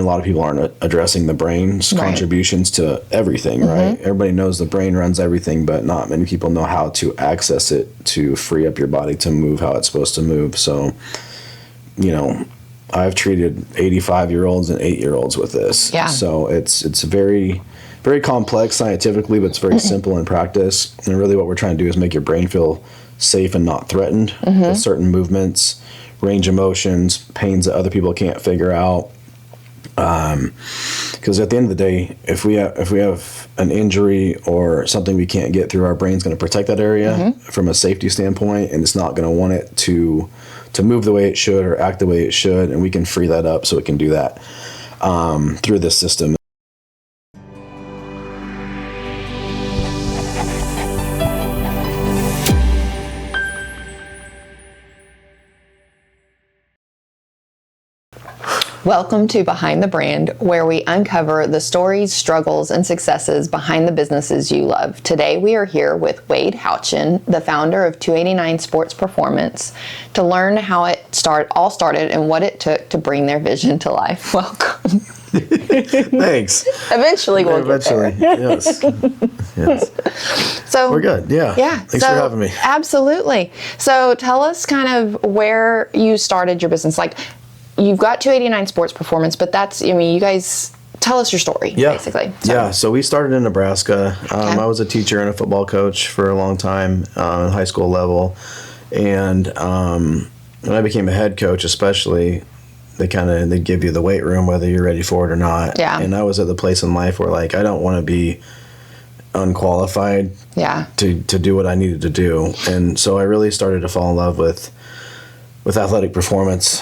a lot of people aren't addressing the brain's contributions to everything, right? Everybody knows the brain runs everything, but not many people know how to access it to free up your body to move how it's supposed to move. So, I've treated 85-year-olds and 8-year-olds with this. Yeah. So it's very, very complex scientifically, but it's very simple in practice. And really what we're trying to do is make your brain feel safe and not threatened with certain movements, range of motions, pains that other people can't figure out. Because at the end of the day, if we have an injury or something we can't get through, our brain's going to protect that area from a safety standpoint, and it's not going to want it to move the way it should or act the way it should, and we can free that up so it can do that through this system. Welcome to Behind the Brand, where we uncover the stories, struggles, and successes behind the businesses you love. Today we are here with Wade Houchin, the founder of 289 Sports Performance, to learn how it all started and what it took to bring their vision to life. Welcome. Thanks. Eventually we'll get there. Yes. So we're good. Yeah. Thanks for having me. Absolutely. So tell us kind of where you started your business. Like, you've got 289 Sports Performance, but you guys, tell us your story, basically. So we started in Nebraska. I was a teacher and a football coach for a long time, high school level. And when I became a head coach, especially, they'd give you the weight room, whether you're ready for it or not. Yeah. And I was at the place in life where, I don't want to be unqualified to do what I needed to do. And so I really started to fall in love with athletic performance,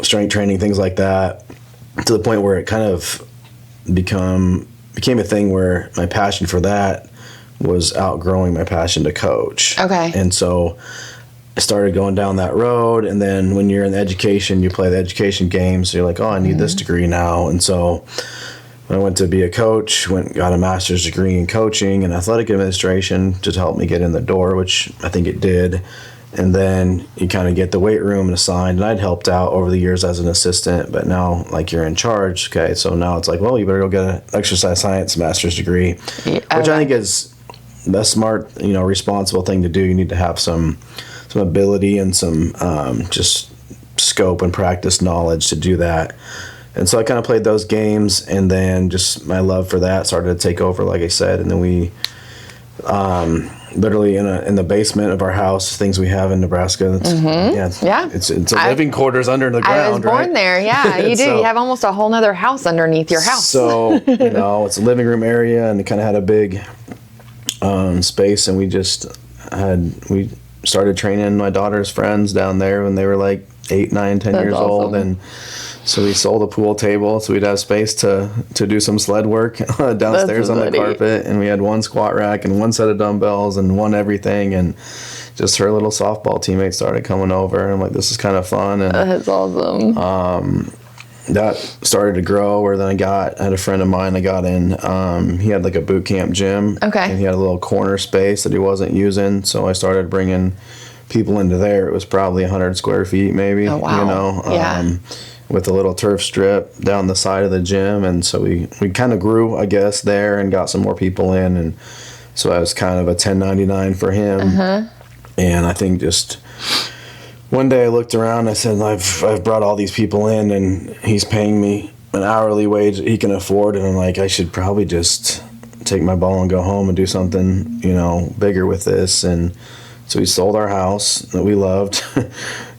strength training, things like that, to the point where it kind of became a thing where my passion for that was outgrowing my passion to coach. Okay. And so I started going down that road, and then when you're in education, you play the education games, so you're like, oh, I need this degree now. And so when I went to be a coach, got a master's degree in coaching and athletic administration to help me get in the door, which I think it did. And then you kind of get the weight room assigned, and I'd helped out over the years as an assistant, but now you're in charge. Okay, so now it's well, you better go get an exercise science master's degree, which I think is the smart, responsible thing to do. You need to have some ability and some just scope and practice knowledge to do that. And so I kind of played those games, and then just my love for that started to take over, like I said, and then we literally in the basement of our house, things we have in Nebraska. It's a living quarters under the ground. I was born there. Yeah, you do. So, you have almost a whole nother house underneath your house. So it's a living room area, and it kind of had a big space, and we started training my daughter's friends down there when they were 8, 9, 10 years old, and so we sold a pool table so we'd have space to do some sled work downstairs on the carpet, and we had one squat rack and one set of dumbbells and one everything, and just her little softball teammates started coming over, and I'm like, this is kind of fun. And that's awesome. That started to grow, where then I had a friend of mine I got in, he had a boot camp gym, and he had a little corner space that he wasn't using, so I started bringing people into there. It was probably 100 square feet maybe. Oh, wow. With a little turf strip down the side of the gym, and so we kind of grew, I guess, there, and got some more people in, and so I was kind of a 1099 for him. And I think just one day I looked around, I said, I've brought all these people in, and he's paying me an hourly wage that he can afford, and I'm like, I should probably just take my ball and go home and do something, bigger with this. And so we sold our house that we loved,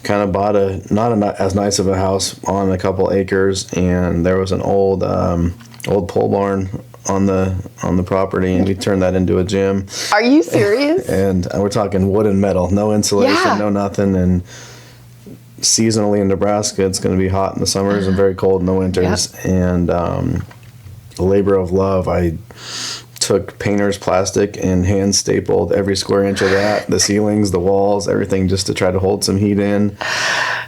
kind of bought not as nice of a house on a couple acres, and there was an old pole barn on the property, and we turned that into a gym. Are you serious? And we're talking wood and metal, no insulation, no nothing. And seasonally in Nebraska, it's going to be hot in the summers and very cold in the winters. And labor of love, I took painter's plastic and hand stapled every square inch of that, the ceilings, the walls, everything, just to try to hold some heat in.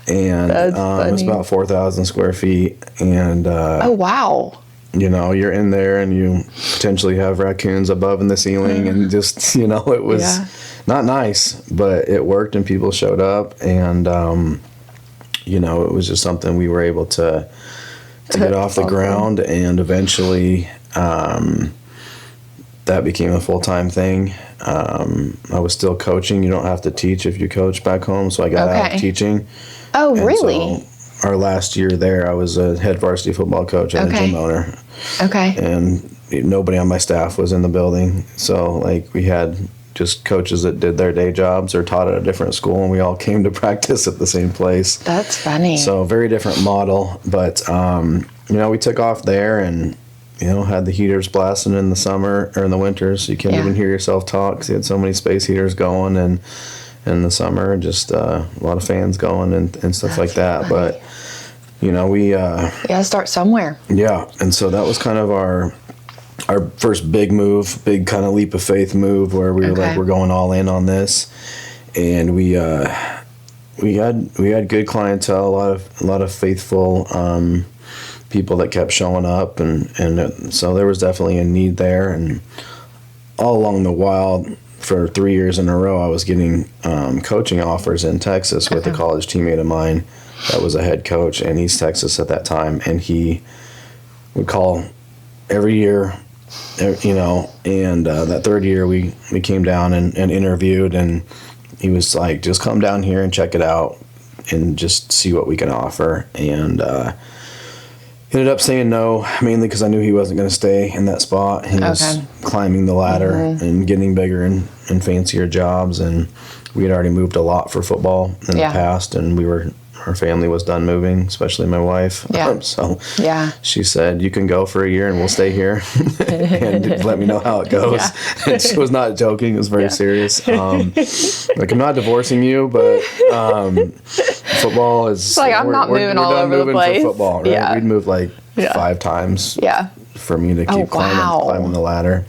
And it was about 4,000 square feet. And oh, wow. You're in there, and you potentially have raccoons above in the ceiling, and just, it was not nice, but it worked, and people showed up, and, it was just something we were able to to get off the ground, and eventually that became a full-time thing. I was still coaching. You don't have to teach if you coach back home, so I got out of teaching. Oh, And really? so our last year there, I was a head varsity football coach and a gym owner. Okay. And nobody on my staff was in the building, so like we had just coaches that did their day jobs or taught at a different school, and we all came to practice at the same place. That's funny. So very different model, but we took off there and had the heaters blasting in the summer or in the winters. You can't even hear yourself talk because you had so many space heaters going, and in the summer just a lot of fans going and stuff like that. Funny. But we gotta start somewhere. Yeah, and so that was kind of our first big move, big kind of leap of faith move where we were like, we're going all in on this, and we had good clientele, a lot of faithful people that kept showing up, and so there was definitely a need there. And all along the while, for 3 years in a row, I was getting coaching offers in Texas with a college teammate of mine that was a head coach in East Texas at that time, and he would call every year. And that third year we came down and interviewed, and he was like, just come down here and check it out and just see what we can offer. And ended up saying no, mainly because I knew he wasn't going to stay in that spot. He was climbing the ladder and getting bigger and fancier jobs, and we had already moved a lot for football in the past, and our family was done moving, especially my wife. So she said, you can go for a year and we'll stay here and let me know how it goes. And she was not joking. It was very serious. Like, I'm not divorcing you, but football is... like, I'm not moving all over the place. For football, right? Yeah. We'd move like 5 times for me to keep climbing the ladder.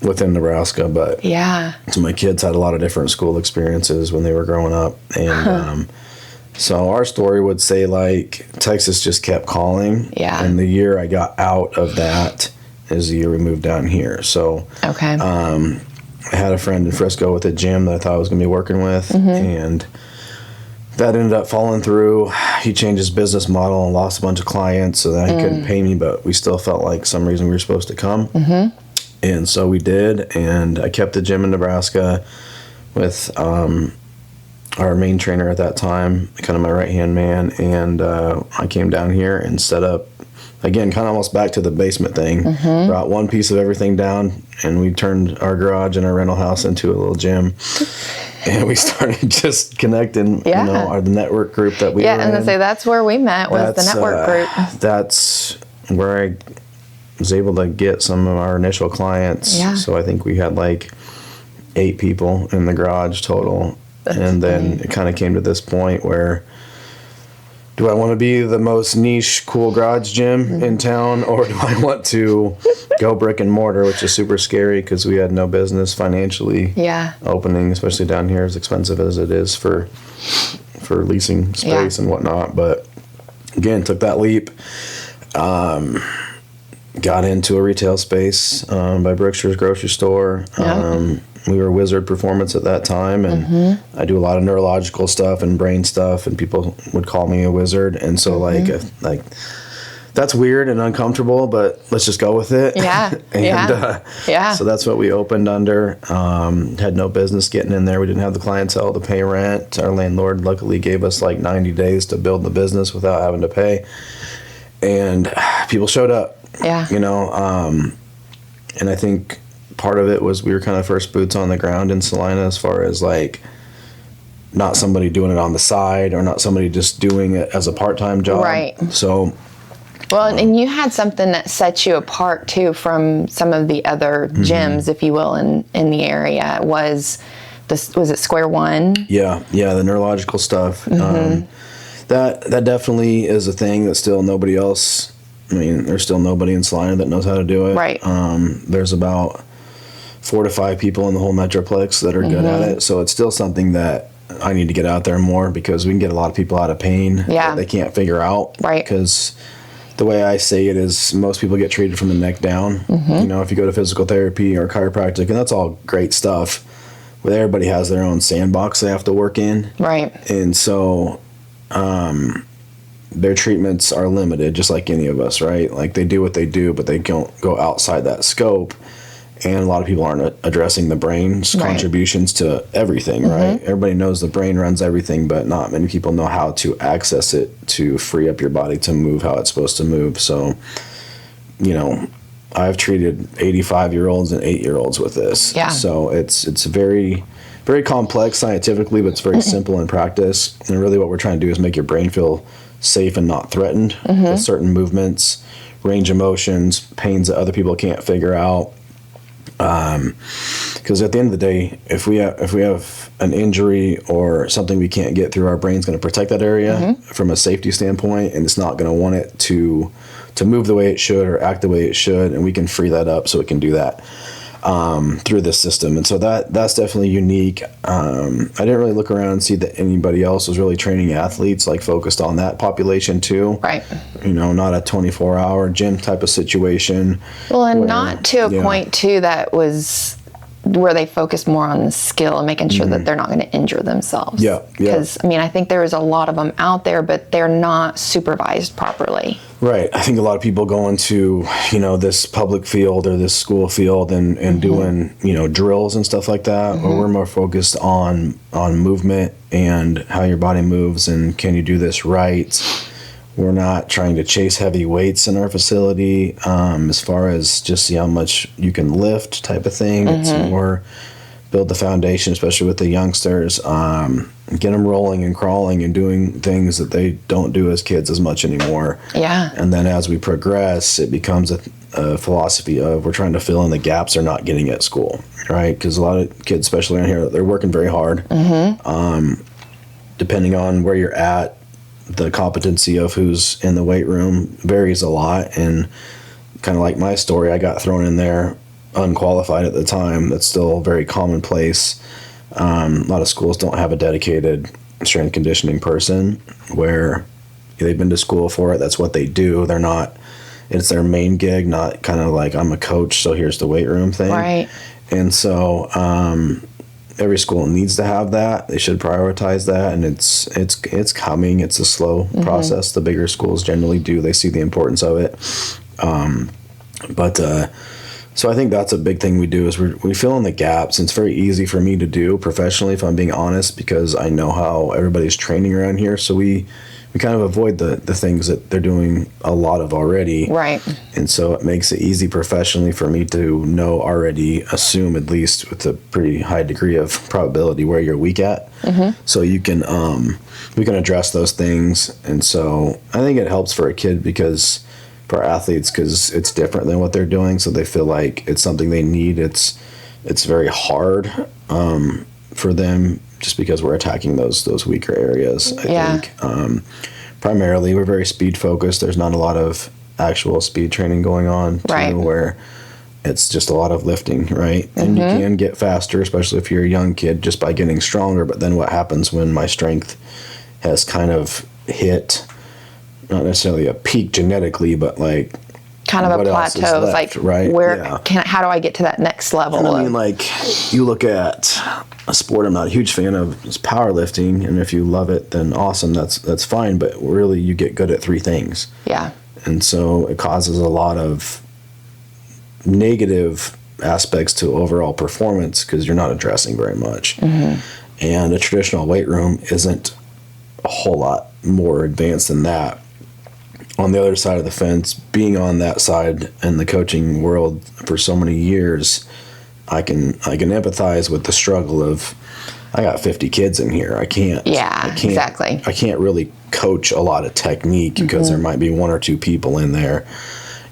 Within Nebraska, but so my kids had a lot of different school experiences when they were growing up, and so our story would say, like, Texas just kept calling, and the year I got out of that is the year we moved down here. So I had a friend in Frisco with a gym that I thought I was going to be working with, and that ended up falling through. He changed his business model and lost a bunch of clients, so that he couldn't pay me, but we still felt like some reason we were supposed to come. And so we did, and I kept the gym in Nebraska with our main trainer at that time, kind of my right-hand man, and I came down here and set up, again, kind of almost back to the basement thing. Brought one piece of everything down, and we turned our garage and our rental house into a little gym. And we started just connecting, the network group that we were in. And I say that's where we met, was the network group. That's where I was able to get some of our initial clients. So I think we had like 8 people in the garage total. And then it kind of came to this point where, do I want to be the most niche, cool garage gym in town, or do I want to go brick and mortar, which is super scary because we had no business financially opening, especially down here, as expensive as it is for leasing space and whatnot. But again, took that leap. Got into a retail space by Brookshire's grocery store. We were Wizard Performance at that time, and I do a lot of neurological stuff and brain stuff, and people would call me a wizard. And so, like that's weird and uncomfortable, but let's just go with it. So that's what we opened under. Had no business getting in there. We didn't have the clientele to pay rent. Our landlord luckily gave us like 90 days to build the business without having to pay. And people showed up. And I think part of it was we were kind of first boots on the ground in Salina, as far as like not somebody doing it on the side or not somebody just doing it as a part-time job. Right. So, well, and you had something that set you apart too from some of the other gyms, if you will, in the area. Was it Square One? Yeah, the neurological stuff. That definitely is a thing that still nobody else. I mean, there's still nobody in Salina that knows how to do it. Right. There's about 4 to 5 people in the whole Metroplex that are good at it. So it's still something that I need to get out there more, because we can get a lot of people out of pain that they can't figure out. Right. Because the way I say it is, most people get treated from the neck down. If you go to physical therapy or chiropractic, and that's all great stuff, but everybody has their own sandbox they have to work in. Right. And so their treatments are limited, just like any of us, right? Like they do what they do, but they don't go outside that scope. And a lot of people aren't addressing the brain's contributions to everything, right? Everybody knows the brain runs everything, but not many people know how to access it to free up your body to move how it's supposed to move. So, you know, I've treated 85-year-olds and 8-year-olds with this. Yeah. So it's very, very complex scientifically, but it's very simple in practice. And really what we're trying to do is make your brain feel safe and not threatened with certain movements, range of motions, pains that other people can't figure out. Because at the end of the day, if we have an injury or something we can't get through, our brain's going to protect that area from a safety standpoint, and it's not going to want it to move the way it should or act the way it should, and we can free that up so it can do that through this system. And so that's definitely unique. I didn't really look around and see that anybody else was really training athletes, like focused on that population too. Right. You know, not a 24-hour gym type of situation. Well, and not to a point too that was where they focus more on the skill and making sure that they're not going to injure themselves. Yeah. Because, I mean, I think there's a lot of them out there, but they're not supervised properly. Right. I think a lot of people go into, you know, this public field or this school field and doing, you know, drills and stuff like that. Or we're more focused on movement and how your body moves and can you do this right. We're not trying to chase heavy weights in our facility as far as just see how much you can lift type of thing. It's more build the foundation, especially with the youngsters, get them rolling and crawling and doing things that they don't do as kids as much anymore. Yeah. And then as we progress, it becomes a philosophy of we're trying to fill in the gaps they're not getting at school, right? Because a lot of kids, especially around here, they're working very hard. Depending on where you're at, the competency of who's in the weight room varies a lot. And kind of like my story, I got thrown in there unqualified at the time. That's still very commonplace. A lot of schools don't have a dedicated strength conditioning person where they've been to school for it. That's what they do. They're not, it's their main gig, not kind of like I'm a coach, so here's the weight room thing. Right. And so every school needs to have that. They should prioritize that, and it's coming. It's a slow process. The bigger schools generally do. They see the importance of it. So I think that's a big thing we do is we fill in the gaps. And it's very easy for me to do professionally, if I'm being honest, because I know how everybody's training around here. So we kind of avoid the things that they're doing a lot of already. Right. And so it makes it easy professionally for me to know already, assume at least with a pretty high degree of probability where you're weak at. So you can we can address those things. And so I think it helps for a kid for athletes because it's different than what they're doing. So they feel like it's something they need. It's very hard for them just because we're attacking those weaker areas, I think. Primarily, we're very speed focused. There's not a lot of actual speed training going on, too, where it's just a lot of lifting, right? And you can get faster, especially if you're a young kid, just by getting stronger. But then what happens when my strength has kind of hit, not necessarily a peak genetically, but like kind of a plateau. Left, like, right? How do I get to that next level? And I mean, like, you look at a sport I'm not a huge fan of, is powerlifting, and if you love it, then awesome, that's fine, but really you get good at 3 things. Yeah. And so it causes a lot of negative aspects to overall performance because you're not addressing very much. And a traditional weight room isn't a whole lot more advanced than that. On the other side of the fence, being on that side in the coaching world for so many years, I can empathize with the struggle of, I got 50 kids in here. I can't exactly. I can't really coach a lot of technique because there might be 1 or 2 people in there.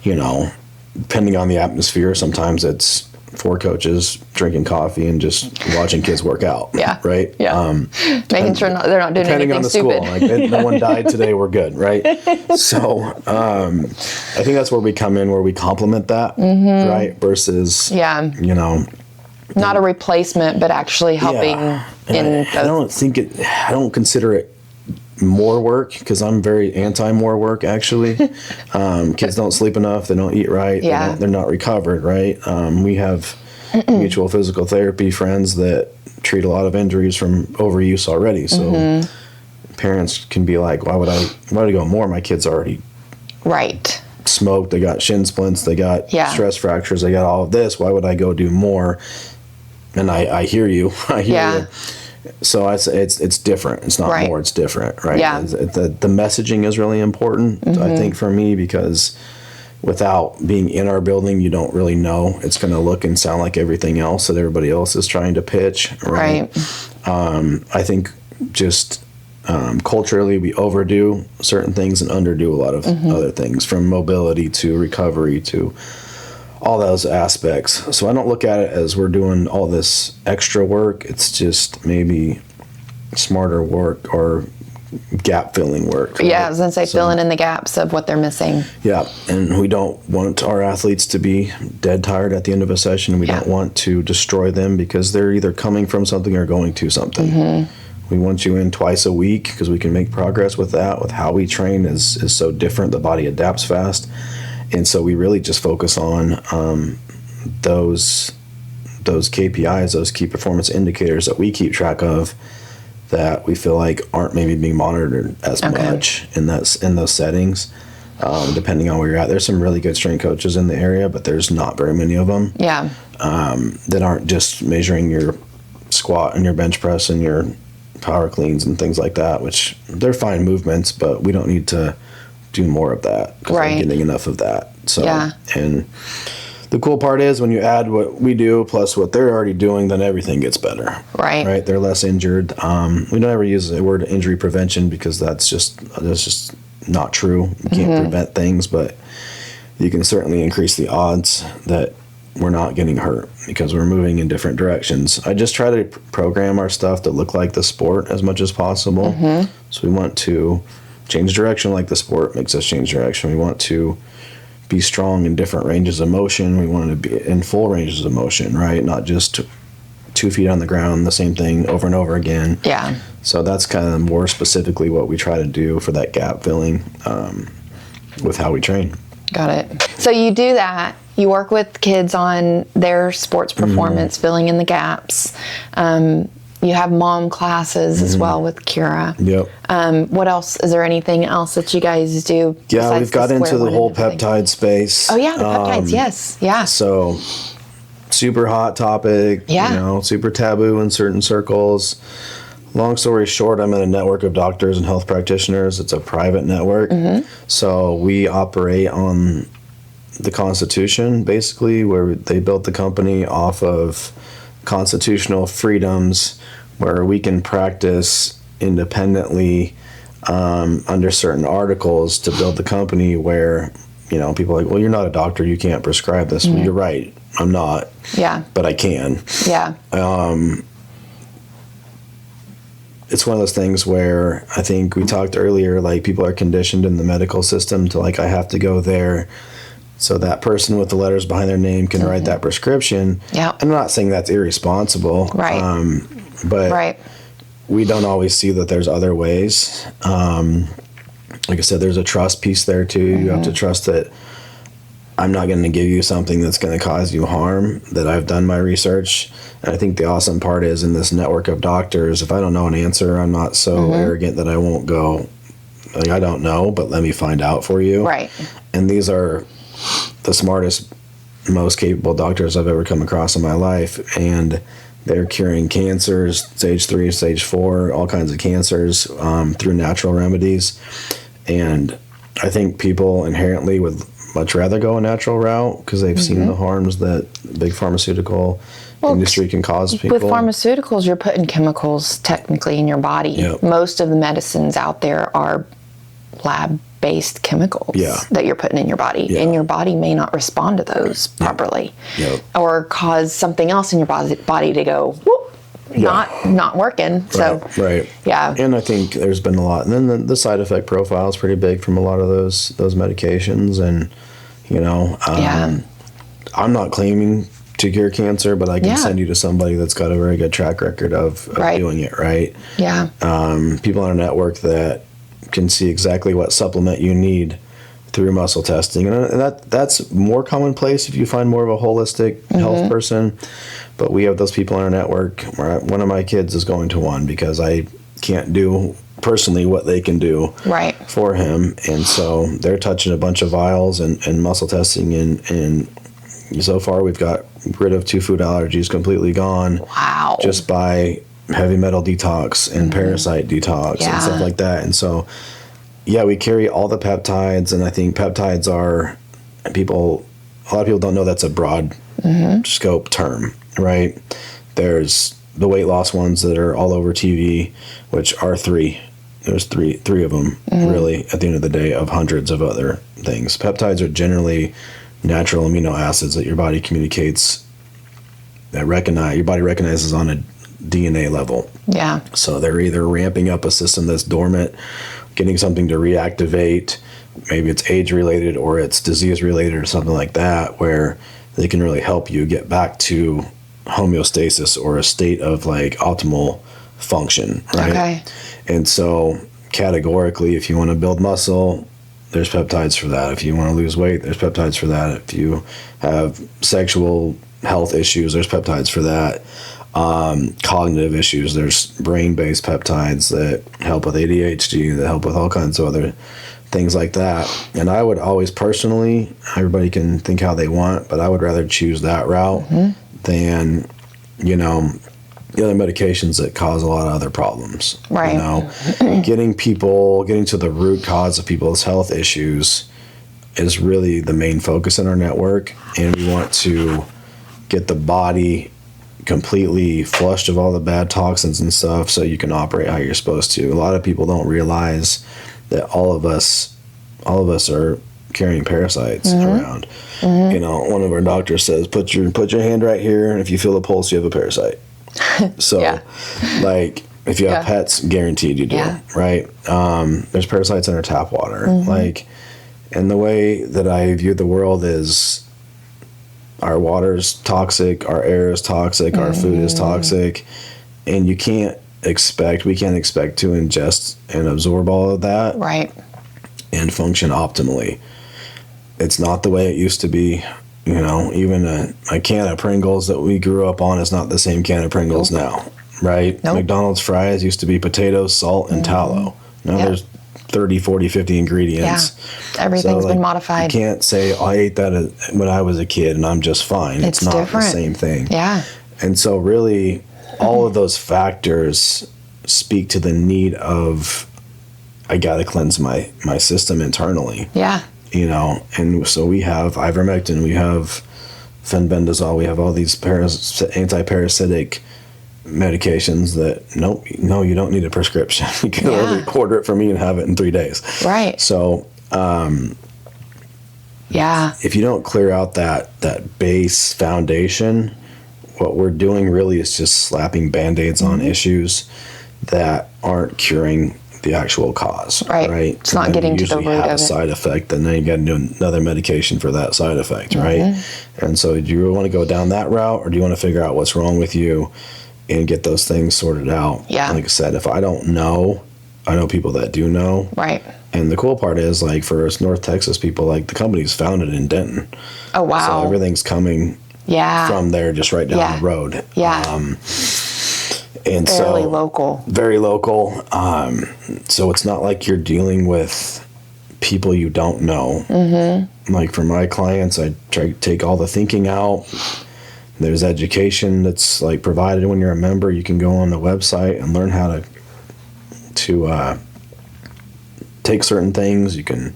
You know, depending on the atmosphere, sometimes it's 4 coaches drinking coffee and just watching kids work out. Yeah. Right? Yeah. Making sure they're not doing anything stupid. Depending on the school. Like, no one died today, we're good, right? So I think that's where we come in, where we complement that, right? Versus, you know. Not a replacement, but actually helping. I don't consider it more work because I'm very anti more work actually. Kids don't sleep enough, they don't eat right, they're not recovered, right? We have mutual physical therapy friends that treat a lot of injuries from overuse already, so parents can be like, why would I go more? My kid's already Right. smoked. They got shin splints. They got stress fractures. They got all of this. Why would I go do more? And I hear you. I hear you. So it's different. It's not more. It's different, right? Yeah. The messaging is really important, I think, for me, because without being in our building, you don't really know. It's going to look and sound like everything else that everybody else is trying to pitch, right? I think just culturally, we overdo certain things and underdo a lot of other things, from mobility to recovery to all those aspects. So I don't look at it as we're doing all this extra work. It's just maybe smarter work or gap filling work. Right? Yeah, I was going to say filling in the gaps of what they're missing. Yeah, and we don't want our athletes to be dead tired at the end of a session. We don't want to destroy them because they're either coming from something or going to something. We want you in twice a week because we can make progress with that. With how we train is so different. The body adapts fast. And so we really just focus on those KPIs, those key performance indicators that we keep track of that we feel like aren't maybe being monitored as much in those settings, depending on where you're at. There's some really good strength coaches in the area, but there's not very many of them that aren't just measuring your squat and your bench press and your power cleans and things like that, which they're fine movements, but we don't need to do more of that because we're getting enough of that. So, and the cool part is when you add what we do plus what they're already doing, then everything gets better. Right. They're less injured. We don't ever use the word injury prevention because that's just not true. You can't prevent things, but you can certainly increase the odds that we're not getting hurt because we're moving in different directions. I just try to program our stuff to look like the sport as much as possible. So we want to change direction like the sport makes us change direction. We want to be strong in different ranges of motion. We want to be in full ranges of motion, right? Not just 2 feet on the ground, the same thing over and over again. Yeah. So that's kind of more specifically what we try to do for that gap filling with how we train. Got it. So you do that. You work with kids on their sports performance, filling in the gaps. You have mom classes as well with Kira. Yep. What else? Is there anything else that you guys do? Yeah, we've got into the whole peptide space. Oh yeah, the peptides. Yes. Yeah. So super hot topic. Yeah. You know, super taboo in certain circles. Long story short, I'm in a network of doctors and health practitioners. It's a private network. So we operate on the Constitution, basically, where they built the company off of constitutional freedoms where we can practice independently under certain articles to build the company where, you know, people are like, well, you're not a doctor, you can't prescribe this. Well, you're right, I'm not. Yeah. But I can. Yeah. It's one of those things where I think we talked earlier, like people are conditioned in the medical system to like, I have to go there so that person with the letters behind their name can write that prescription. Yeah. I'm not saying that's irresponsible. Right. But we don't always see that there's other ways. Like I said, there's a trust piece there too. You have to trust that I'm not going to give you something that's going to cause you harm, that I've done my research. And I think the awesome part is in this network of doctors, if I don't know an answer, I'm not so arrogant that I won't go, like, I don't know, but let me find out for you. Right. And these are the smartest, most capable doctors I've ever come across in my life. And they're curing cancers, stage 3, stage 4, all kinds of cancers through natural remedies. And I think people inherently would much rather go a natural route because they've seen the harms that big pharmaceutical industry can cause people. With pharmaceuticals, you're putting chemicals technically in your body. Yep. Most of the medicines out there are lab-based chemicals that you're putting in your body, and your body may not respond to those properly, or cause something else in your body to go, whoop, not working. So, yeah. And I think there's been a lot. And then the side effect profile is pretty big from a lot of those medications. And, you know, I'm not claiming to cure cancer, but I can send you to somebody that's got a very good track record of doing it, right? Yeah. People on a network that can see exactly what supplement you need through muscle testing. And that's more commonplace if you find more of a holistic health person. But we have those people in our network. One of my kids is going to one because I can't do personally what they can do right. for him. And so they're touching a bunch of vials and muscle testing. And so far we've got rid of 2 food allergies, completely gone. Wow. Just by heavy metal detox and parasite detox and stuff like that. And so, yeah, we carry all the peptides. And I think peptides are, a lot of people don't know that's a broad scope term, right? There's the weight loss ones that are all over TV, which are 3. There's three of them, really, at the end of the day, of hundreds of other things. Peptides are generally natural amino acids that your body communicates, your body recognizes on a DNA level. Yeah. So they're either ramping up a system that's dormant, getting something to reactivate, maybe it's age related or it's disease related or something like that, where they can really help you get back to homeostasis or a state of like optimal function, right? Okay. And so categorically, if you want to build muscle, there's peptides for that. If you want to lose weight, there's peptides for that. If you have sexual health issues, there's peptides for that. Cognitive issues, there's brain-based peptides that help with ADHD, that help with all kinds of other things like that. And I would always personally, everybody can think how they want, but I would rather choose that route than, the other medications that cause a lot of other problems. Right. Getting to the root cause of people's health issues is really the main focus in our network. And we want to get the body completely flushed of all the bad toxins and stuff so you can operate how you're supposed to. A lot of people don't realize that all of us are carrying parasites around. One of our doctors says, put your hand right here, and if you feel the pulse, you have a parasite. So, like, if you have pets, guaranteed you do, right? There's parasites in our tap water. And the way that I view the world is our water's toxic, our air is toxic, our food is toxic, and we can't expect to ingest and absorb all of that, right, and function optimally. It's not the way it used to be. Even a can of Pringles that we grew up on is not the same can of Pringles now, right? McDonald's fries used to be potatoes, salt, and tallow. Now there's 30, 40, 50 ingredients. Yeah. Everything's been modified. You can't say, I ate that when I was a kid and I'm just fine. It's not different. The same thing. Yeah. And so really, all of those factors speak to the need of, I got to cleanse my system internally. Yeah. And so we have ivermectin, we have fenbendazole, we have all these anti-parasitic medications that, no, you don't need a prescription. You can order it from me and have it in 3 days. Right. So, if you don't clear out that base foundation, what we're doing really is just slapping Band-Aids on issues that aren't curing the actual cause. Right. It's not getting to the root of it. You have a side effect, and then you got to do another medication for that side effect, right? And so do you want to go down that route, or do you want to figure out what's wrong with you and get those things sorted out? Yeah. Like I said, if I don't know, I know people that do know. Right. And the cool part is, like, for us North Texas people, like, the company's founded in Denton. Oh, wow. So everything's coming from there, just right down the road. Yeah. And Fairly local. Very local. So it's not like you're dealing with people you don't know. Like, for my clients, I try to take all the thinking out. There's education that's like provided when you're a member. You can go on the website and learn how to take certain things. You can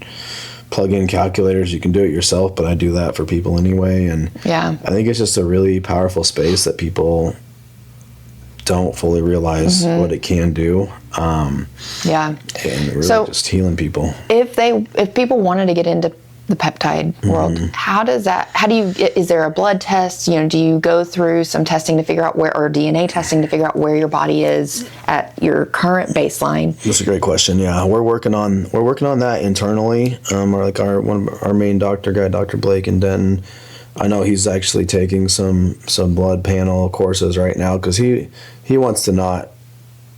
plug in calculators. You can do it yourself, but I do that for people anyway. And I think it's just a really powerful space that people don't fully realize what it can do. And really just healing people. If people wanted to get into the peptide world, is there a blood test? Do you go through some testing to figure out or DNA testing to figure out where your body is at your current baseline? That's a great question. Yeah, we're working on that internally. Our main doctor guy, Dr. Blake in Denton, I know he's actually taking some blood panel courses right now because he wants to not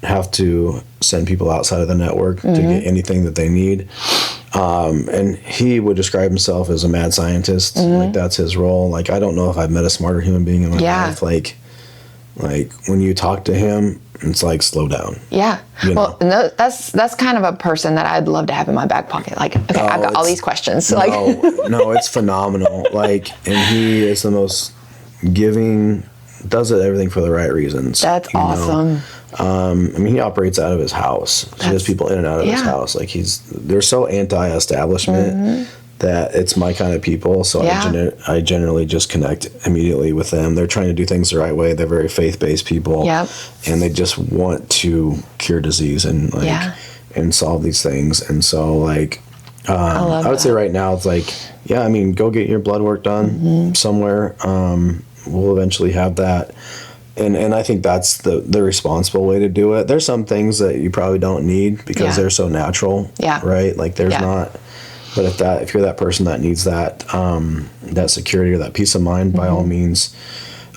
have to send people outside of the network to get anything that they need. And he would describe himself as a mad scientist. Like, that's his role. Like, I don't know if I've met a smarter human being in my life. Like like when you talk to him, it's like slow down. Yeah. Well, no, that's kind of a person that I'd love to have in my back pocket. Like, okay, I've got all these questions. Like, no, it's phenomenal. Like, and he is the most giving, does everything for the right reasons. That's awesome. I mean, he operates out of his house. So he has people in and out of his house. Like they're so anti-establishment that it's my kind of people. So I generally just connect immediately with them. They're trying to do things the right way. They're very faith-based people. Yep. And they just want to cure disease and and solve these things. And so like, I would say right now it's like, I mean, go get your blood work done somewhere. We'll eventually have that. And I think that's the responsible way to do it. There's some things that you probably don't need because they're so natural, right? Like there's not, but if you're that person that needs that security or that peace of mind, by all means,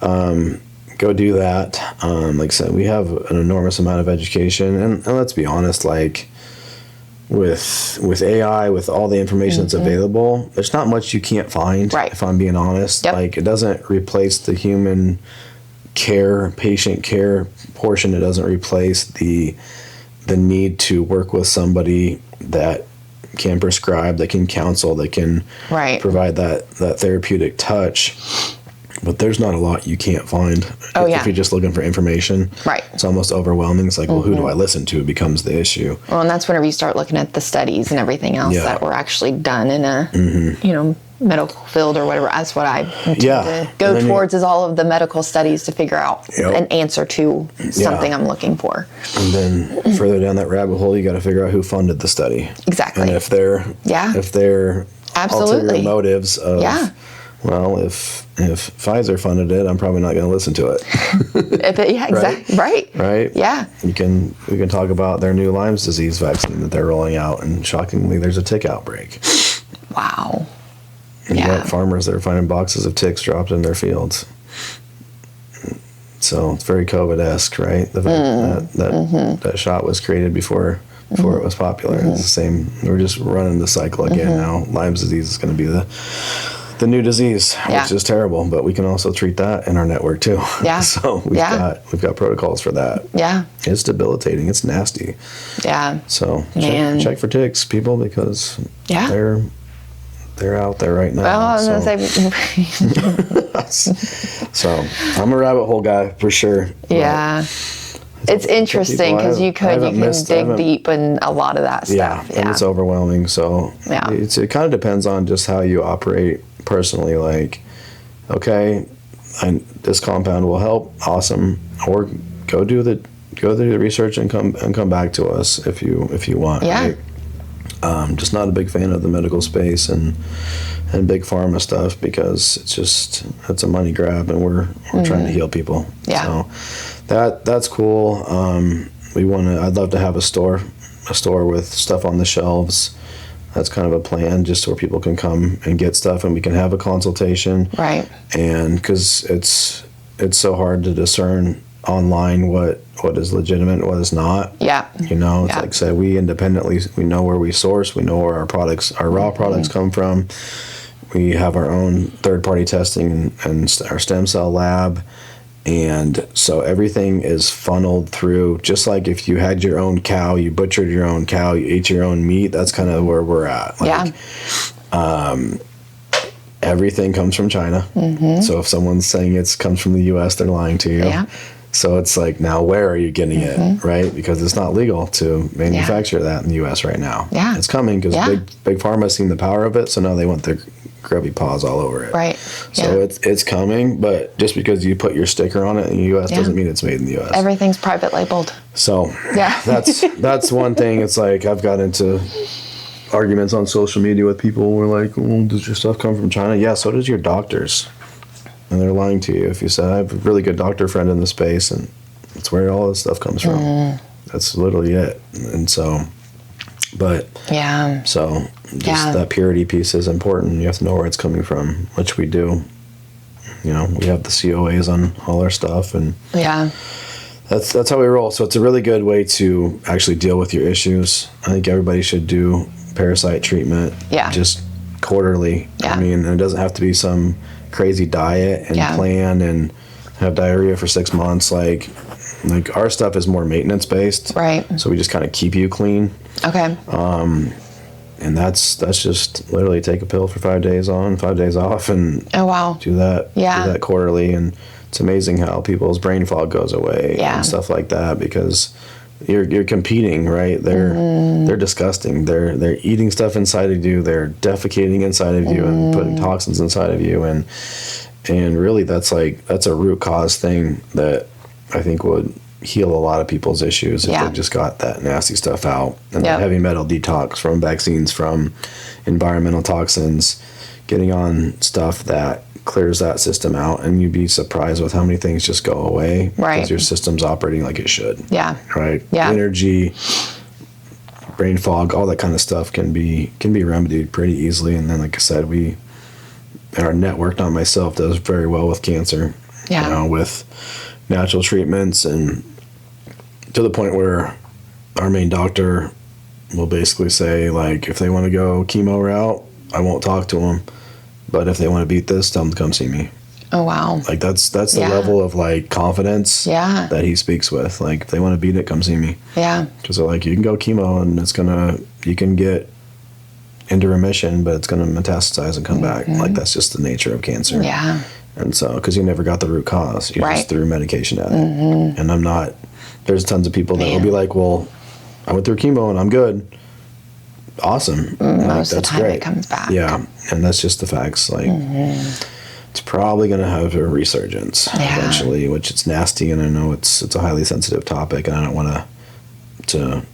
go do that. Like I said, we have an enormous amount of education, and let's be honest, like with AI, with all the information that's available, there's not much you can't find. Right. If I'm being honest, like it doesn't replace the human patient care portion. It doesn't replace the need to work with somebody that can prescribe, that can counsel, that can provide that therapeutic touch. But there's not a lot you can't find if you're just looking for information. Right. It's almost overwhelming. It's like, well, who do I listen to becomes the issue. Well, and that's whenever you start looking at the studies and everything else that were actually done in a medical field or whatever. That's what I tend to go towards, is all of the medical studies to figure out an answer to something I'm looking for. And then further down that rabbit hole, you got to figure out who funded the study. Exactly. And if they're ulterior motives of, well, if Pfizer funded it, I'm probably not going to listen to it. Exactly. Right. Yeah. We can talk about their new Lyme's disease vaccine that they're rolling out, and shockingly, there's a tick outbreak. Wow. And you got farmers that are finding boxes of ticks dropped in their fields. So it's very COVID-esque, right? The fact that shot was created before it was popular. It's the same. We're just running the cycle again now. Lyme's disease is going to be the new disease, which is terrible. But we can also treat that in our network too. Yeah. So we've got protocols for that. Yeah. It's debilitating. It's nasty. Yeah. So check for ticks, people, because they're out there right now. Well, I was going to say. So I'm a rabbit hole guy for sure. Yeah. It's interesting because you can dig deep in a lot of that stuff. Yeah, and it's overwhelming. So it kind of depends on just how you operate personally. Like, okay, this compound will help. Awesome. Or go do the research and come back to us if you want. Yeah. Right? Just not a big fan of the medical space and big pharma stuff, because it's a money grab, and we're trying to heal people. Yeah. So that's cool. I'd love to have a store with stuff on the shelves. That's kind of a plan, just where people can come and get stuff, and we can have a consultation. Right. And because it's so hard to discern online what is legitimate and what is not. Yeah. It's like I said, we independently, we know where we source, we know where our raw products come from. We have our own third-party testing and our stem cell lab. And so everything is funneled through, just like if you had your own cow, you butchered your own cow, you ate your own meat. That's kind of where we're at. Like, everything comes from China. So if someone's saying it comes from the U.S., they're lying to you. Yeah. So it's like, now where are you getting it, right? Because it's not legal to manufacture that in the U.S. right now. Yeah. It's coming because big pharma has seen the power of it, so now they want their grubby paws all over it. Right. So it's coming, but just because you put your sticker on it in the U.S. doesn't mean it's made in the U.S. Everything's private labeled. So that's one thing. It's like, I've got into arguments on social media with people who are like, well, does your stuff come from China? Yeah, so does your doctor's. And they're lying to you if you say, I have a really good doctor friend in the space, and that's where all this stuff comes from. That's literally it. And so, but so just that purity piece is important. You have to know where it's coming from, which we do. We have the COAs on all our stuff, and that's how we roll. So it's a really good way to actually deal with your issues. I think everybody should do parasite treatment just quarterly. I mean, it doesn't have to be some crazy diet and plan and have diarrhea for 6 months. Like our stuff is more maintenance based. Right. So we just kind of keep you clean. Okay. And that's just literally take a pill for 5 days on, 5 days off, and Oh, wow. do that. Yeah. Do that quarterly, and it's amazing how people's brain fog goes away and stuff like that, because you're competing, right? They're disgusting. They're eating stuff inside of you. They're defecating inside of you and putting toxins inside of you, and really that's a root cause thing that I think would heal a lot of people's issues if they just got that nasty stuff out. And the heavy metal detox from vaccines, from environmental toxins, getting on stuff that clears that system out, and you'd be surprised with how many things just go away because your system's operating like it should. Yeah. Right? Yeah. Energy, brain fog, all that kind of stuff can be remedied pretty easily. And then, like I said, our network, not myself, does very well with cancer. Yeah. You know, with natural treatments, and to the point where our main doctor will basically say, like, if they want to go chemo route, I won't talk to them. But if they want to beat this, tell them to come see me. Oh, wow. Like that's the level of like confidence that he speaks with. Like, if they want to beat it, come see me. Yeah. Because they're like, you can go chemo and you can get into remission, but it's going to metastasize and come back. Like, that's just the nature of cancer. Yeah. And so, because you never got the root cause, you just threw medication at it. And there's tons of people that will be like, well, I went through chemo and I'm good. Awesome. Most of the that's time great. it comes back. Yeah. And that's just the facts. Like, it's probably going to have a resurgence eventually, which it's nasty. And I know it's a highly sensitive topic, and I don't want to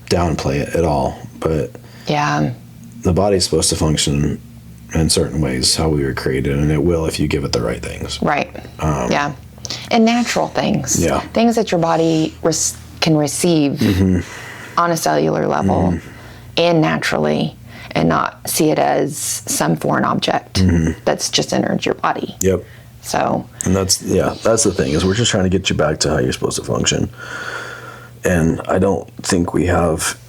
downplay it at all. But the body's supposed to function in certain ways how we were created, and it will if you give it the right things. Right. And natural things. Yeah. Things that your body can receive on a cellular level and naturally, and not see it as some foreign object that's just entered your body. Yep. So. And that's the thing, is we're just trying to get you back to how you're supposed to function. And I don't think we have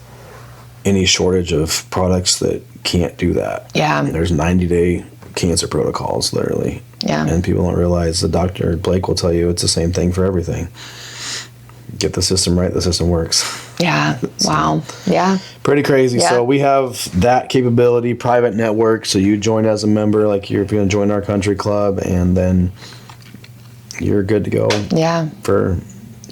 any shortage of products that can't do that. Yeah. There's 90-day cancer protocols, literally. Yeah. And people don't realize, the Dr. Blake will tell you it's the same thing for everything. Get the system right, the system works. Yeah. Wow. Yeah. Pretty crazy. Yeah. So we have that capability, private network. So you join as a member, like you're going to join our country club, and then you're good to go. Yeah. For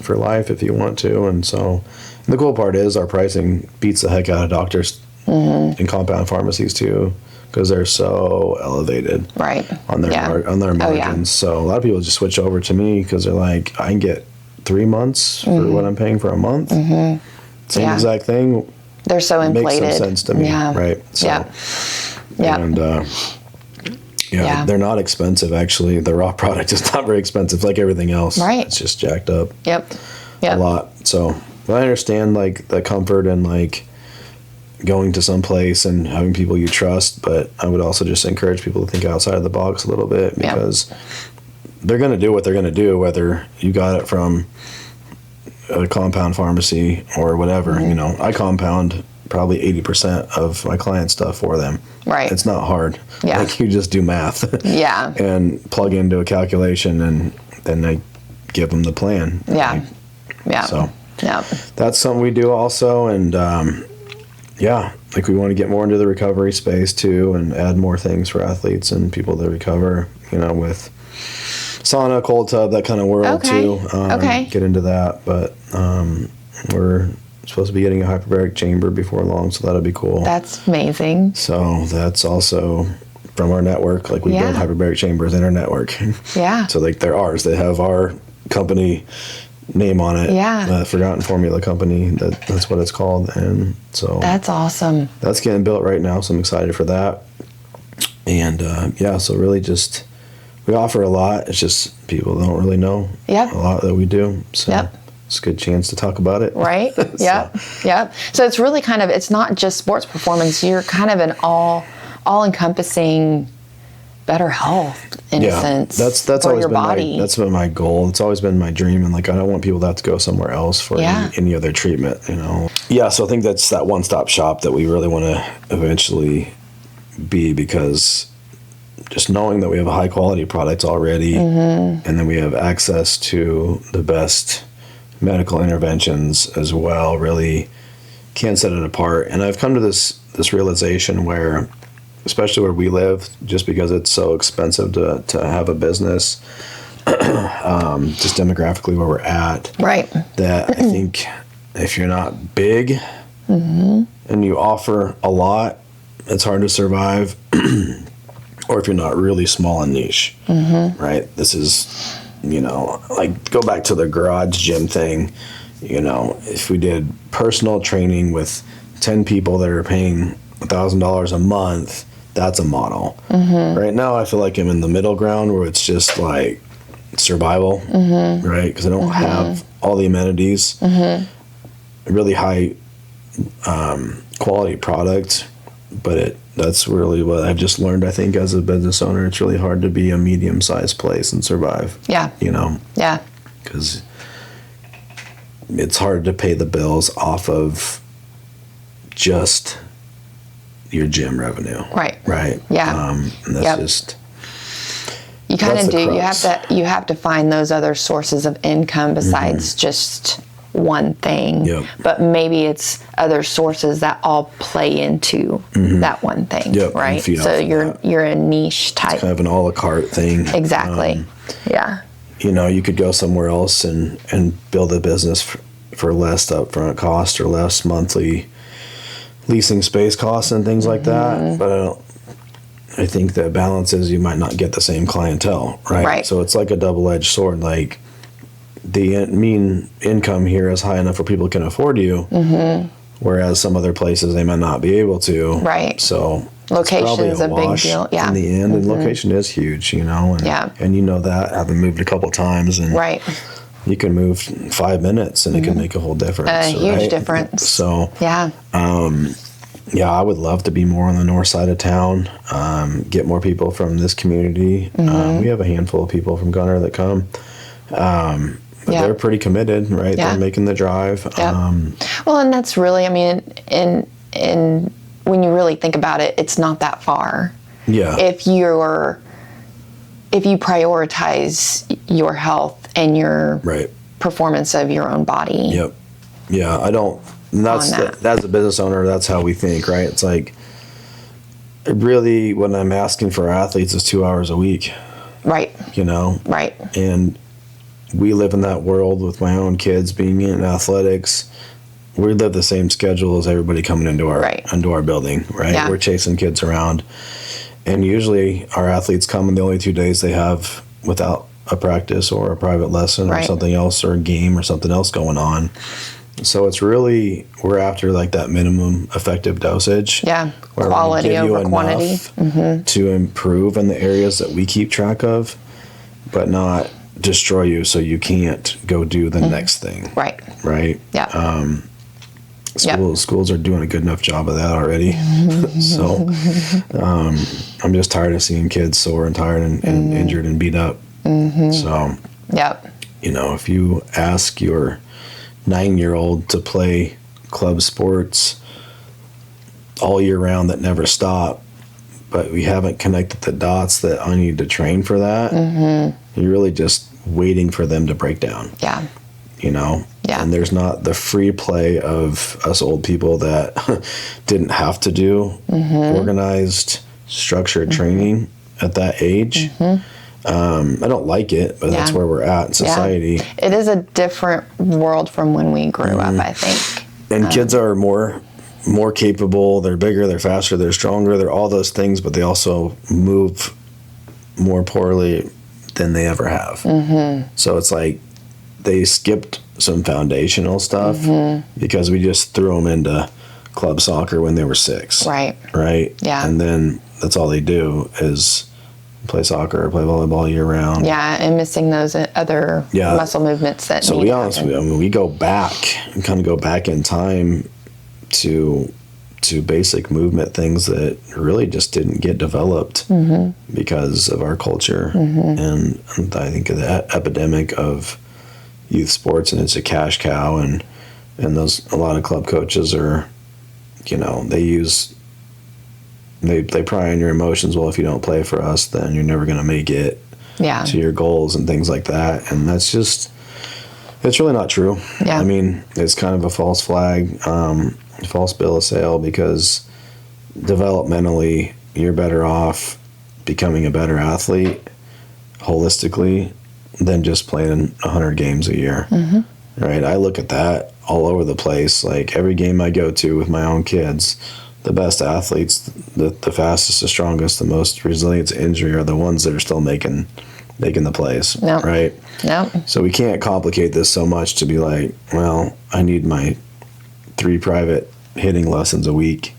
life if you want to. And so the cool part is our pricing beats the heck out of doctors and compound pharmacies too, because they're so elevated on their margins. So a lot of people just switch over to me because they're like, I can get 3 months for what I'm paying for a month. Same exact thing. They're so inflated. Makes some sense to me, right? So, and they're not expensive actually. The raw product is not very expensive, like everything else. Right. It's just jacked up. Yep. A lot. So I understand like the comfort and like going to some place and having people you trust, but I would also just encourage people to think outside of the box a little bit, because they're going to do what they're going to do, whether you got it from a compound pharmacy or whatever. You know, I compound probably 80% of my client stuff for them. Right. It's not hard. Yeah. Like, you just do math. Yeah. And plug into a calculation, and then I give them the plan. Yeah. Yeah. So that's something we do also. And like we want to get more into the recovery space too, and add more things for athletes and people that recover, you know, with sauna, cold tub, that kind of world too. Get into that. But we're supposed to be getting a hyperbaric chamber before long, so that'll be cool. That's amazing. So that's also from our network. Like, we build hyperbaric chambers in our network. Yeah. So like, they're ours. They have our company name on it. Yeah. Forgotten Formula Company. That's what it's called. And so that's awesome. That's getting built right now, so I'm excited for that. And so really just, we offer a lot. It's just people don't really know a lot that we do. So it's a good chance to talk about it. Right. Yep. So it's really kind of, it's not just sports performance. You're kind of an all-encompassing better health in a sense. That's always your been body. That's been my goal. It's always been my dream, and like, I don't want people to have to go somewhere else for any other treatment, you know. Yeah, so I think that's that one-stop shop that we really want to eventually be, because just knowing that we have a high quality product already, and then we have access to the best medical interventions as well, really can set it apart. And I've come to this realization where, especially where we live, just because it's so expensive to have a business, just demographically where we're at, Right. that I think if you're not big and you offer a lot, it's hard to survive. Or if you're not really small and niche, right? This is, like, go back to the garage gym thing. If we did personal training with 10 people that are paying $1,000 a month, that's a model. Right now, I feel like I'm in the middle ground where it's just like survival, right? Because I don't have all the amenities, really high quality product, but that's really what I've just learned. I think as a business owner, it's really hard to be a medium-sized place and survive. Yeah. Yeah. Because it's hard to pay the bills off of just your gym revenue. Right. Right. Yeah. And that's just. You kind that's of the do. crux. You have to find those other sources of income besides just one thing. Yep. But maybe it's other sources that all play into that one thing. Yep, and Right. feed So off of that. you're a niche type. Kind of an a la carte thing. Exactly. Yeah. You could go somewhere else and build a business for less upfront cost or less monthly leasing space costs and things like that. But I think the balance is you might not get the same clientele, right? Right. So it's like a double-edged sword. Like, the mean income here is high enough where people can afford you, whereas some other places they might not be able to. Right. So Location it's probably is a big wash deal. Yeah. in the end, and location is huge, and, Yeah. and that, having moved a couple times, and Right. you can move 5 minutes and it can make a whole difference. A huge right? difference. So Yeah. yeah, I would love to be more on the north side of town, get more people from this community. We have a handful of people from Gunner that come. But they're pretty committed, right? Yeah. They're making the drive. Yeah. Well, and that's really, in when you really think about it, it's not that far. Yeah. If you prioritize your health and your Right. performance of your own body. Yep. Yeah, I don't. And that's On that. as a business owner, that's how we think, right? It's like, really, what I'm asking for athletes is 2 hours a week. Right. Right. And we live in that world with my own kids being in athletics. We live the same schedule as everybody coming into our building, right? Yeah. We're chasing kids around. And usually our athletes come, and the only 2 days they have without a practice or a private lesson or something else, or a game or something else going on. So it's really, we're after like that minimum effective dosage. Yeah. Where we Quality give you over quantity. enough to improve in the areas that we keep track of, but not destroy you so you can't go do the next thing. Right. Right? Yeah. Schools are doing a good enough job of that already. So I'm just tired of seeing kids sore and tired and injured and beat up. So, Yep. if you ask your 9-year-old to play club sports all year round that never stop, but we haven't connected the dots that I need to train for that, you're really just waiting for them to break down. Yeah. Yeah. And there's not the free play of us old people that didn't have to do organized, structured training at that age. I don't like it, but that's where we're at in society. Yeah. It is a different world from when we grew up, I think. And kids are more capable, they're bigger, they're faster, they're stronger, they're all those things, but they also move more poorly than they ever have. So it's like they skipped some foundational stuff because we just threw them into club soccer when they were 6. Right. Right? Yeah. And then that's all they do is play soccer or play volleyball year round. Yeah, and missing those other muscle movements that So need we to honestly, happen. we go back and kind of go back in time to basic movement things that really just didn't get developed because of our culture. And I think of the epidemic of youth sports, and it's a cash cow, and a lot of club coaches are, they use they pry on your emotions. Well, if you don't play for us, then you're never going to make it to your goals and things like that. And that's just, it's really not true. Yeah. I mean, it's kind of a false flag, false bill of sale, because developmentally you're better off becoming a better athlete holistically than just playing 100 games a year. Right? I look at that all over the place. Like every game I go to with my own kids, the best athletes, the fastest, the strongest, the most resilient to injury are the ones that are still making the plays. Yep. Right? Yep. So we can't complicate this so much to be like, well, I need my 3 private hitting lessons a week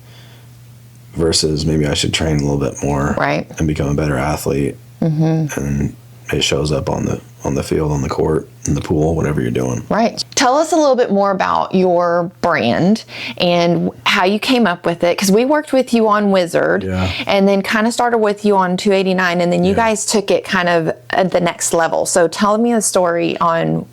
versus maybe I should train a little bit more and become a better athlete. And it shows up on the field, on the court, in the pool, whatever you're doing. Right. Tell us a little bit more about your brand and how you came up with it, because we worked with you on Wizard and then kind of started with you on 289, and then you guys took it kind of at the next level. So tell me the story on...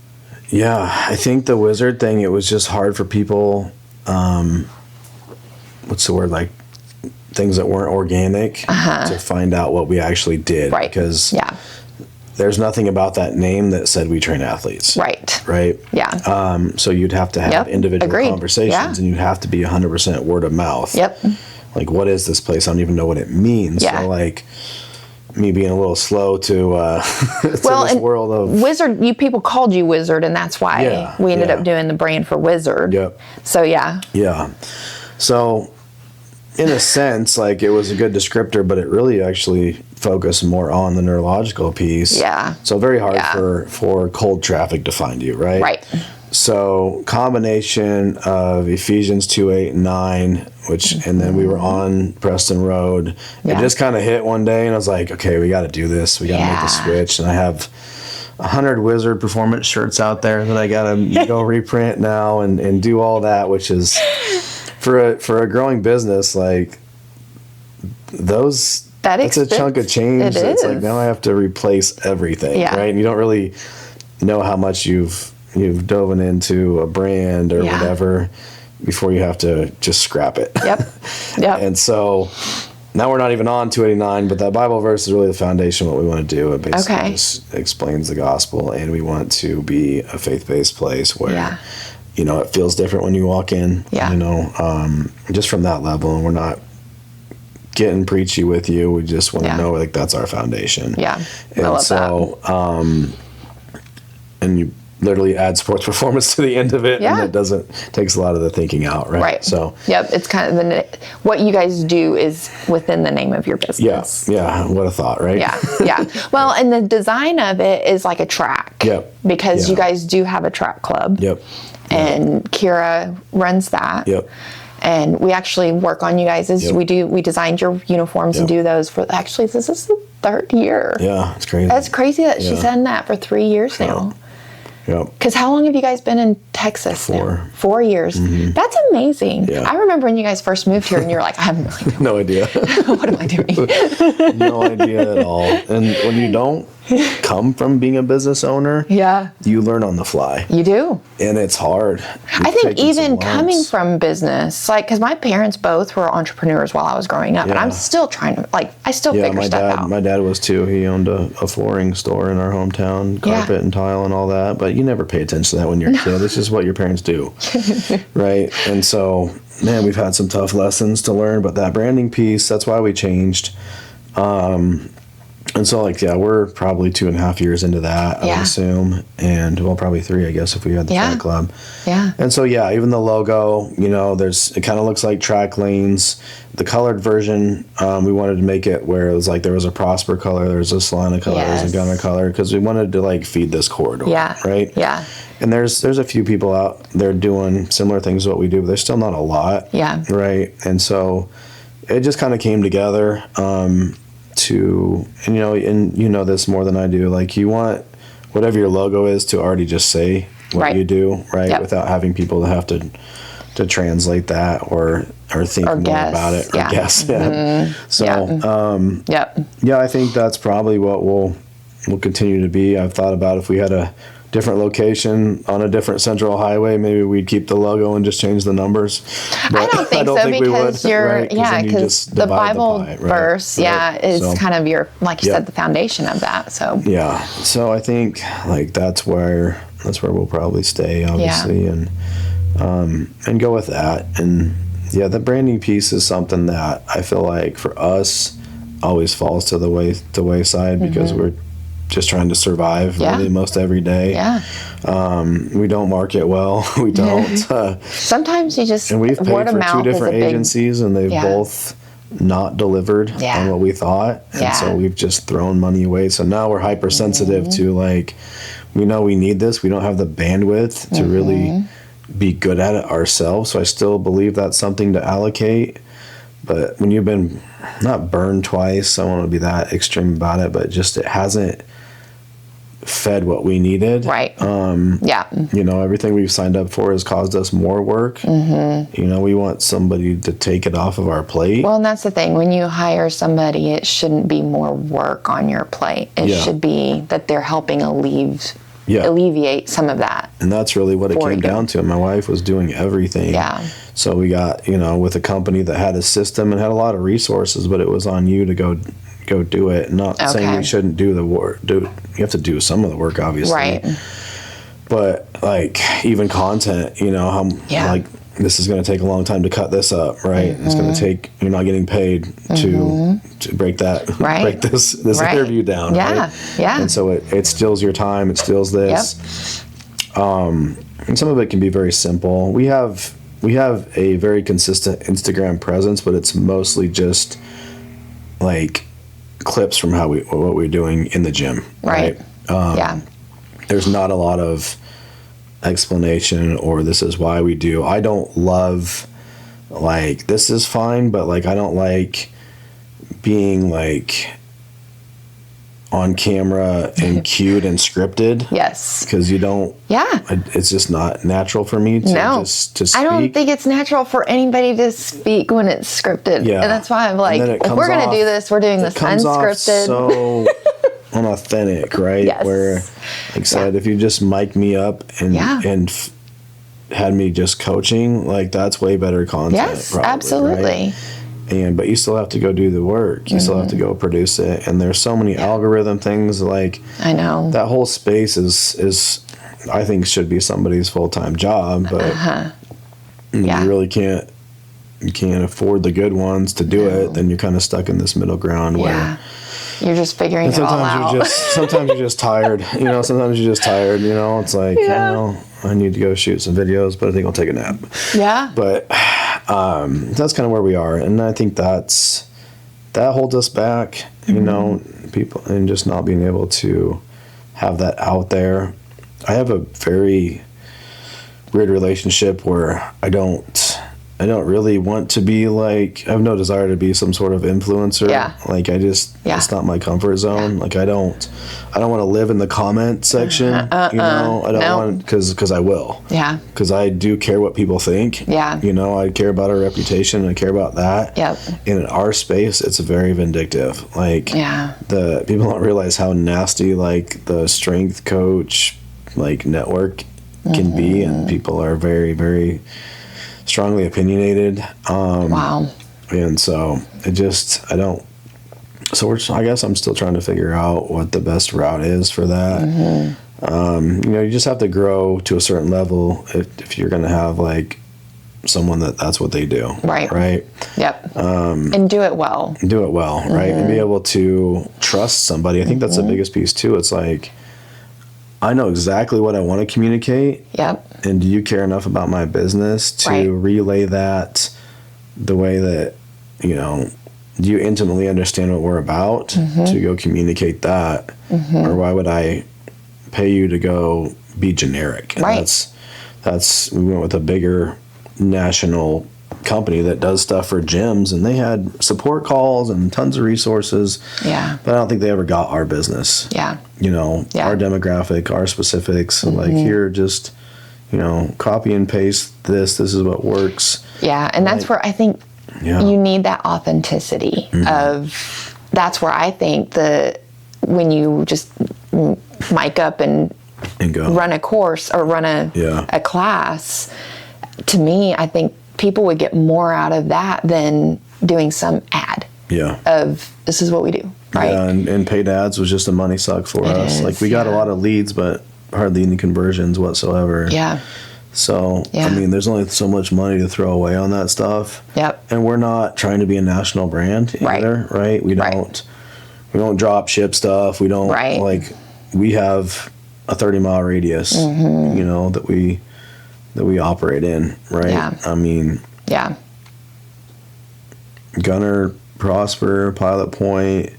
Yeah, I think the Wizard thing, it was just hard for people, what's the word, like things that weren't organic to find out what we actually did. Right. Because there's nothing about that name that said we train athletes. Right. Right? Yeah. So you'd have to have individual conversations and you'd have to be 100% word of mouth. Yep. Like, what is this place? I don't even know what it means. Yeah. So, like, me being a little slow to this world of... Wizard, you people called you Wizard, and that's why we ended up doing the brand for Wizard. Yep. So, yeah. Yeah. So, in a sense, like, it was a good descriptor, but it really actually focused more on the neurological piece. Yeah. So very hard for cold traffic to find you, right? Right. So combination of Ephesians 2:8 and 9, and then we were on Preston Road. It just kind of hit one day, and I was like, okay, we got to do this. We got to make the switch. And I have 100 Wizard performance shirts out there that I got to go reprint now and do all that, which is for a growing business, like that's a chunk of change. It's like, now I have to replace everything, right? And you don't really know how much you've dove into a brand or whatever before you have to just scrap it. Yep. And so now we're not even on 289, but that Bible verse is really the foundation of what we want to do. It basically just explains the gospel, and we want to be a faith-based place where it feels different when you walk in, just from that level. And we're not getting preachy with you. We just want to know, like, that's our foundation. Yeah. And I love that. And you literally add sports performance to the end of it, and it takes a lot of the thinking out, right? Right. So, it's kind of what you guys do is within the name of your business. Yeah. What a thought, right? Yeah. Well, and the design of it is like a track. Yep. Because you guys do have a track club. Yep. And Kira runs that. Yep. And we actually work on you guys we designed your uniforms and do those for, actually, this is the 3rd year. Yeah, it's crazy. That's crazy that she's done that for 3 years now. Yep. Because how long have you guys been in Texas now? 4 years. Mm-hmm. That's amazing. Yeah. I remember when you guys first moved here and you're like, I have no idea. No idea. What am I doing? No idea at all. And when you don't come from being a business owner, you learn on the fly. You do. And it's hard. I think even coming from business, like, because my parents both were entrepreneurs while I was growing up, and I'm still trying to, I still figure stuff out. My dad was too. He owned a flooring store in our hometown, carpet and tile and all that, but you never pay attention to that when you're a kid. It's just what your parents do, right? And so, man, we've had some tough lessons to learn, but that branding piece, that's why we changed. And so, we're probably 2.5 years into that, I would assume. And, probably 3, I guess, if we had the track club. Yeah. And so, even the logo, it kind of looks like track lanes. The colored version, we wanted to make it where it was like there was a Prosper color, there was a Solana color, there was a Gunner color, because we wanted to, feed this corridor, right? Yeah. And there's a few people out there doing similar things to what we do, but there's still not a lot. Yeah. Right? And so it just kind of came together. And you know this more than I do, you want whatever your logo is to already just say what you do, right? Yep. Without having people to have to translate that or think more about it or guess. Mm-hmm. So I think that's probably what we'll continue to be. I've thought about if we had a different location on a different central highway, maybe we'd keep the logo and just change the numbers. But I don't think so, we because would, you're, right? yeah, then you because just the divide Bible pie, right? verse, is So, kind of your, like you Yeah. said, the foundation of that. So yeah. So I think like that's where we'll probably stay, obviously, and go with that. And yeah, the branding piece is something that I feel like for us always falls to the wayside because we're just trying to survive really most every day. Yeah. We don't market well. We don't. Sometimes you just, And we've paid word of for mouth two is a different big, agencies, and they've both not delivered on what we thought. And so we've just thrown money away. So now we're hypersensitive to like, we know we need this. We don't have the bandwidth to really be good at it ourselves. So I still believe that's something to allocate. But when you've been not burned twice, I don't want to be that extreme about it, but just it hasn't fed what we needed. right. You know, everything we've signed up for has caused us more work. You know, we want somebody to take it off of our plate. Well, and that's the thing. When you hire somebody, it shouldn't be more work on your plate. It should be that they're helping alleviate some of that. And that's really what it came down to. My wife was doing everything. Yeah. So we got, you know, with a company that had a system and had a lot of resources, but it was on you to go do it. Not saying we shouldn't do the work. You have to do some of the work, obviously. Right. But like even content, you know, like this is going to take a long time to cut this up, right? It's going to take, you're not getting paid to break that, break this interview down, right? Yeah. And so it steals your time. It steals this. And some of it can be very simple. We have a very consistent Instagram presence, but it's mostly just like clips from what we're doing in the gym, right? There's not a lot of explanation or this is why we do. I don't love like this is fine, but like I don't like being like on camera and cued and scripted. Yes. Because you don't. Yeah. It's just not natural for me to speak. I don't think it's natural for anybody to speak when it's scripted. Yeah. And that's why I'm like, if we're going to do this, we're doing this unscripted. So unauthentic, right? Yes. Where, like I said, if you just mic me up and had me just coaching, like that's way better content. Yes, probably, absolutely. Right? But you still have to go do the work. You still have to go produce it. And there's so many algorithm things. Like I know that whole space is I think should be somebody's full-time job, but you really can't afford the good ones to do it. Then you're kind of stuck in this middle ground where you're just figuring it all out. Sometimes you're just tired. You know, sometimes you're just tired. You know, it's like I need to go shoot some videos, but I think I'll take a nap. Yeah. But that's kind of where we are, and I think that holds us back. You know, people, and just not being able to have that out there. I have a very weird relationship where I don't really want to be like, I have no desire to be some sort of influencer. Yeah. Like it's not my comfort zone. Yeah. Like I don't want to live in the comment section, you know, I don't want, cause I will. Yeah. Cause I do care what people think. Yeah. You know, I care about our reputation and I care about that. Yep. And in our space, it's very vindictive. Like the people don't realize how nasty like the strength coach, like network can be. And people are very, very strongly opinionated. Wow. And so I guess I'm still trying to figure out what the best route is for that. You know, you just have to grow to a certain level if you're going to have like someone that's what they do. Right. Right. Yep. And do it well. Right. And be able to trust somebody. I think that's the biggest piece too. It's like, I know exactly what I want to communicate. Yep. And do you care enough about my business to relay that the way that, you know, do you intimately understand what we're about to go communicate that? Or why would I pay you to go be generic? And that's we went with a bigger national company that does stuff for gyms, and they had support calls and tons of resources. Yeah. But I don't think they ever got our business. Yeah. You know, our demographic, our specifics, like here, just, you know, copy and paste this is what works. Yeah. And that's where I think you need that authenticity of, that's where I think when you just mic up and and go run a course or run a class, to me, I think people would get more out of that than doing some ad of this is what we do, right? Yeah, and paid ads was just a money suck for us. Like, we got a lot of leads, but hardly any conversions whatsoever. Yeah. So, I mean, there's only so much money to throw away on that stuff. Yep. And we're not trying to be a national brand either, right? We don't drop ship stuff. We don't, like, we have a 30-mile radius, you know, that we operate in, right? Yeah. I mean, Gunner, Prosper, Pilot Point.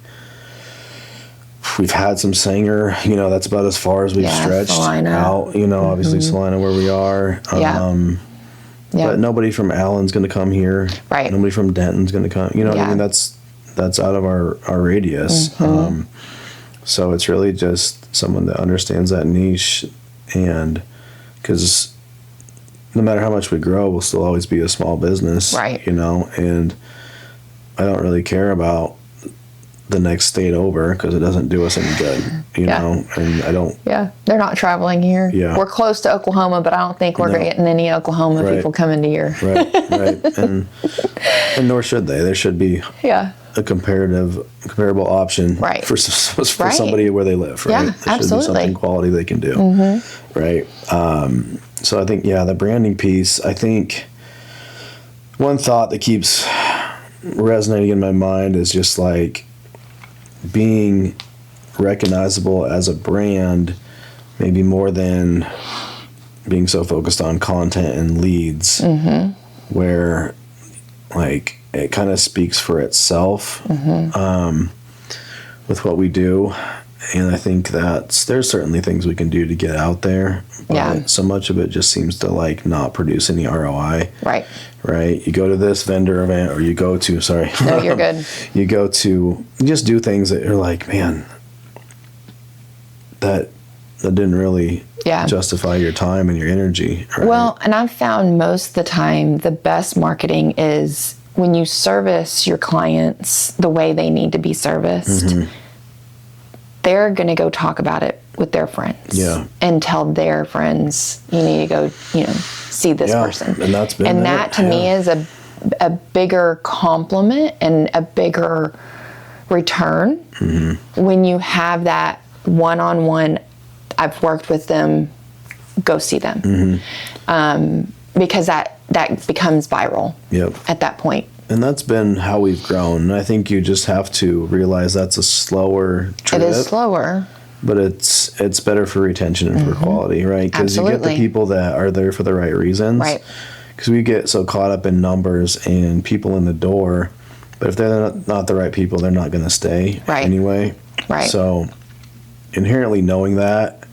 We've had some Sanger, you know, that's about as far as we've stretched out, you know, obviously Salina where we are. But nobody from Allen's going to come here. Right. Nobody from Denton's going to come. You know what I mean? That's out of our radius. So it's really just someone that understands that niche, and because no matter how much we grow, we'll still always be a small business. Right. You know, and I don't really care about the next state over because it doesn't do us any good, you know, and I don't. Yeah, they're not traveling here. Yeah. We're close to Oklahoma, but I don't think we're getting any Oklahoma people coming to here. Right. And nor should they. There should be a comparable option for somebody where they live, right? Yeah, there should absolutely. be something quality they can do, right? So I think, the branding piece, I think one thought that keeps resonating in my mind is just like being recognizable as a brand, maybe more than being so focused on content and leads, where like it kind of speaks for itself with what we do. And I think there's certainly things we can do to get out there, but so much of it just seems to like not produce any ROI. Right. You go to this vendor event, or you go to, no, you're good. You just do things that you're like, man, that didn't really justify your time and your energy. Right? Well, and I've found most of the time the best marketing is when you service your clients the way they need to be serviced. They're going to go talk about it with their friends and tell their friends, you need to go, see this person. And that's been that to me is a bigger compliment and a bigger return when you have that one-on-one, I've worked with them, go see them. Because that becomes viral at that point. And that's been how we've grown. And I think you just have to realize that's a slower trip. It is slower. But it's better for retention and for quality, right? Because you get the people that are there for the right reasons. Right. Because we get so caught up in numbers and people in the door. But if they're not the right people, they're not going to stay anyway. Right. So inherently knowing that,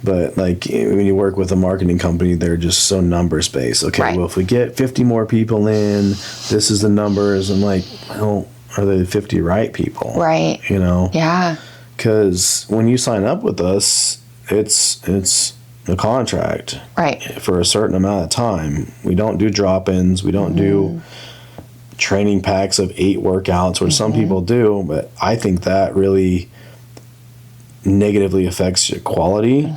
but like when you work with a marketing company, they're just so numbers based. Okay, well, if we get 50 more people in, this is the numbers. And like, well, are they 50 right people? Right. You know? Yeah. Because when you sign up with us, it's a contract. Right. For a certain amount of time. We don't do drop-ins. We don't do training packs of 8 workouts, which some people do. But I think that really negatively affects your quality,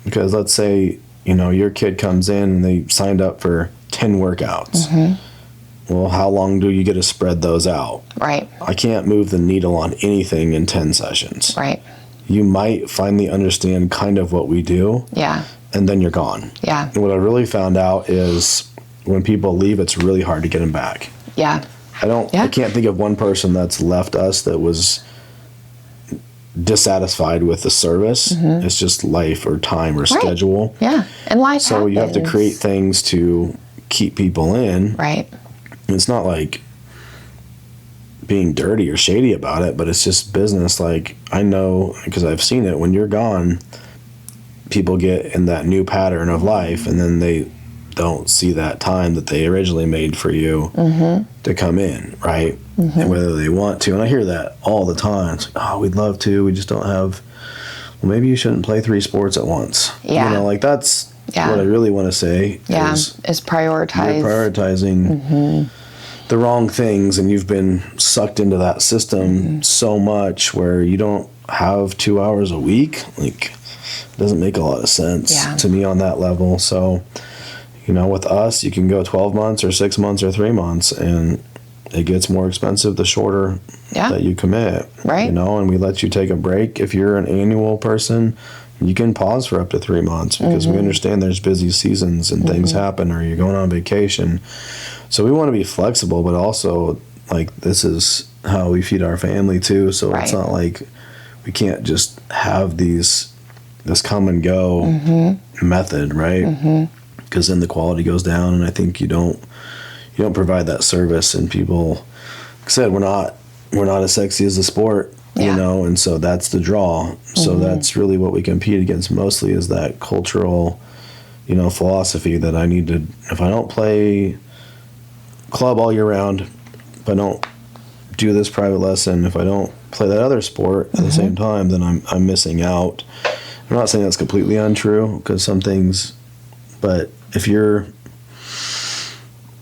because let's say your kid comes in and they signed up for 10 workouts. Well, how long do you get to spread those out? Right. I can't move the needle on anything in 10 sessions. Right. You might finally understand kind of what we do. Yeah. And then you're gone. Yeah. And what I really found out is when people leave, it's really hard to get them back. Yeah. I can't think of one person that's left us that was dissatisfied with the service. It's just life or time or schedule. Yeah. And life happens. So you have to create things to keep people in. Right. It's not like being dirty or shady about it, but it's just business. Like, I know, because I've seen it, when you're gone, people get in that new pattern of life, and then they don't see that time that they originally made for you to come in, right? And whether they want to. And I hear that all the time. It's like, oh, we'd love to. We just don't have. Well, maybe you shouldn't play 3 sports at once. Yeah. Like that's what I really want to say. Yeah. Is prioritize. You're prioritizing the wrong things, and you've been sucked into that system so much where you don't have 2 hours a week. Like, doesn't make a lot of sense to me on that level. So, with us, you can go 12 months or 6 months or 3 months, and it gets more expensive the shorter that you commit. Right. And we let you take a break. If you're an annual person, you can pause for up to 3 months because we understand there's busy seasons and things happen, or you're going on vacation. So we want to be flexible, but also, like, this is how we feed our family too. So it's not like we can't just have this come and go method, right? Because then the quality goes down, and I think you don't provide that service, and people, like I said, we're not as sexy as the sport, and so that's the draw. So that's really what we compete against mostly, is that cultural, philosophy that I need to, if I don't play club all year round, if I don't do this private lesson, if I don't play that other sport at the same time, then I'm missing out. I'm not saying that's completely untrue, because some things, but if you're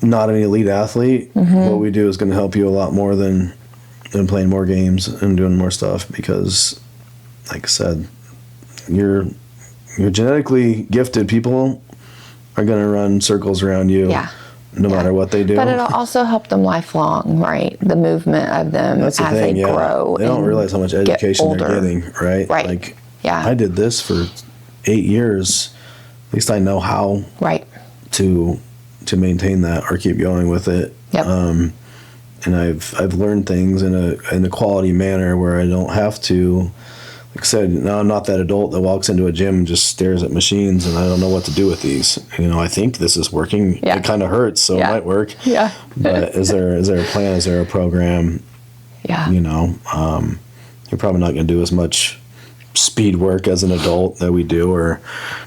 not an elite athlete, what we do is going to help you a lot more than playing more games and doing more stuff, because, like I said, you're genetically gifted. People are going to run circles around you no matter what they do. But it'll also help them lifelong, right? The movement of them as they grow. They don't realize how much education they're getting, right? Right. Like, I did this for 8 years. At least I know how to maintain that or keep going with it. Yep. And I've learned things in a quality manner where I don't have to. Like I said, now I'm not that adult that walks into a gym and just stares at machines and I don't know what to do with these. I think this is working. Yeah. It kind of hurts, so it might work. Yeah. But is there a plan? Is there a program? Yeah. You're probably not going to do as much speed work as an adult that we do, or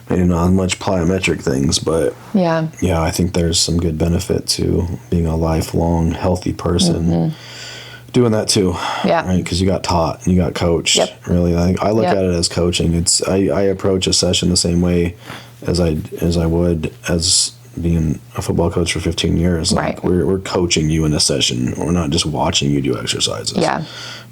maybe not as much plyometric things, but I think there's some good benefit to being a lifelong healthy person doing that too, right? Because you got taught and you got coached. Really, I look at it as coaching. It's I approach a session the same way as I would as being a football coach for 15 years. Like, we're coaching you in a session. We're not just watching you do exercises.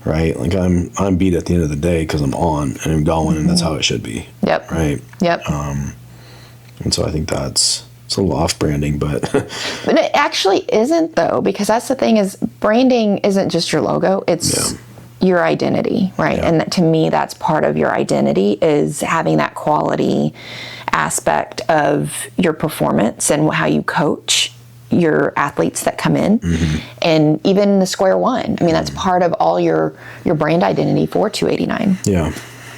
Right? Like, I'm beat at the end of the day because I'm on and I'm going, and that's how it should be. Right? And so I think it's a little off-branding, but... But it actually isn't, though, because that's the thing, is branding isn't just your logo. It's your identity, right? And to me, that's part of your identity, is having that quality aspect of your performance and how you coach your athletes that come in, and even the square one. I mean, that's part of all your brand identity for 289.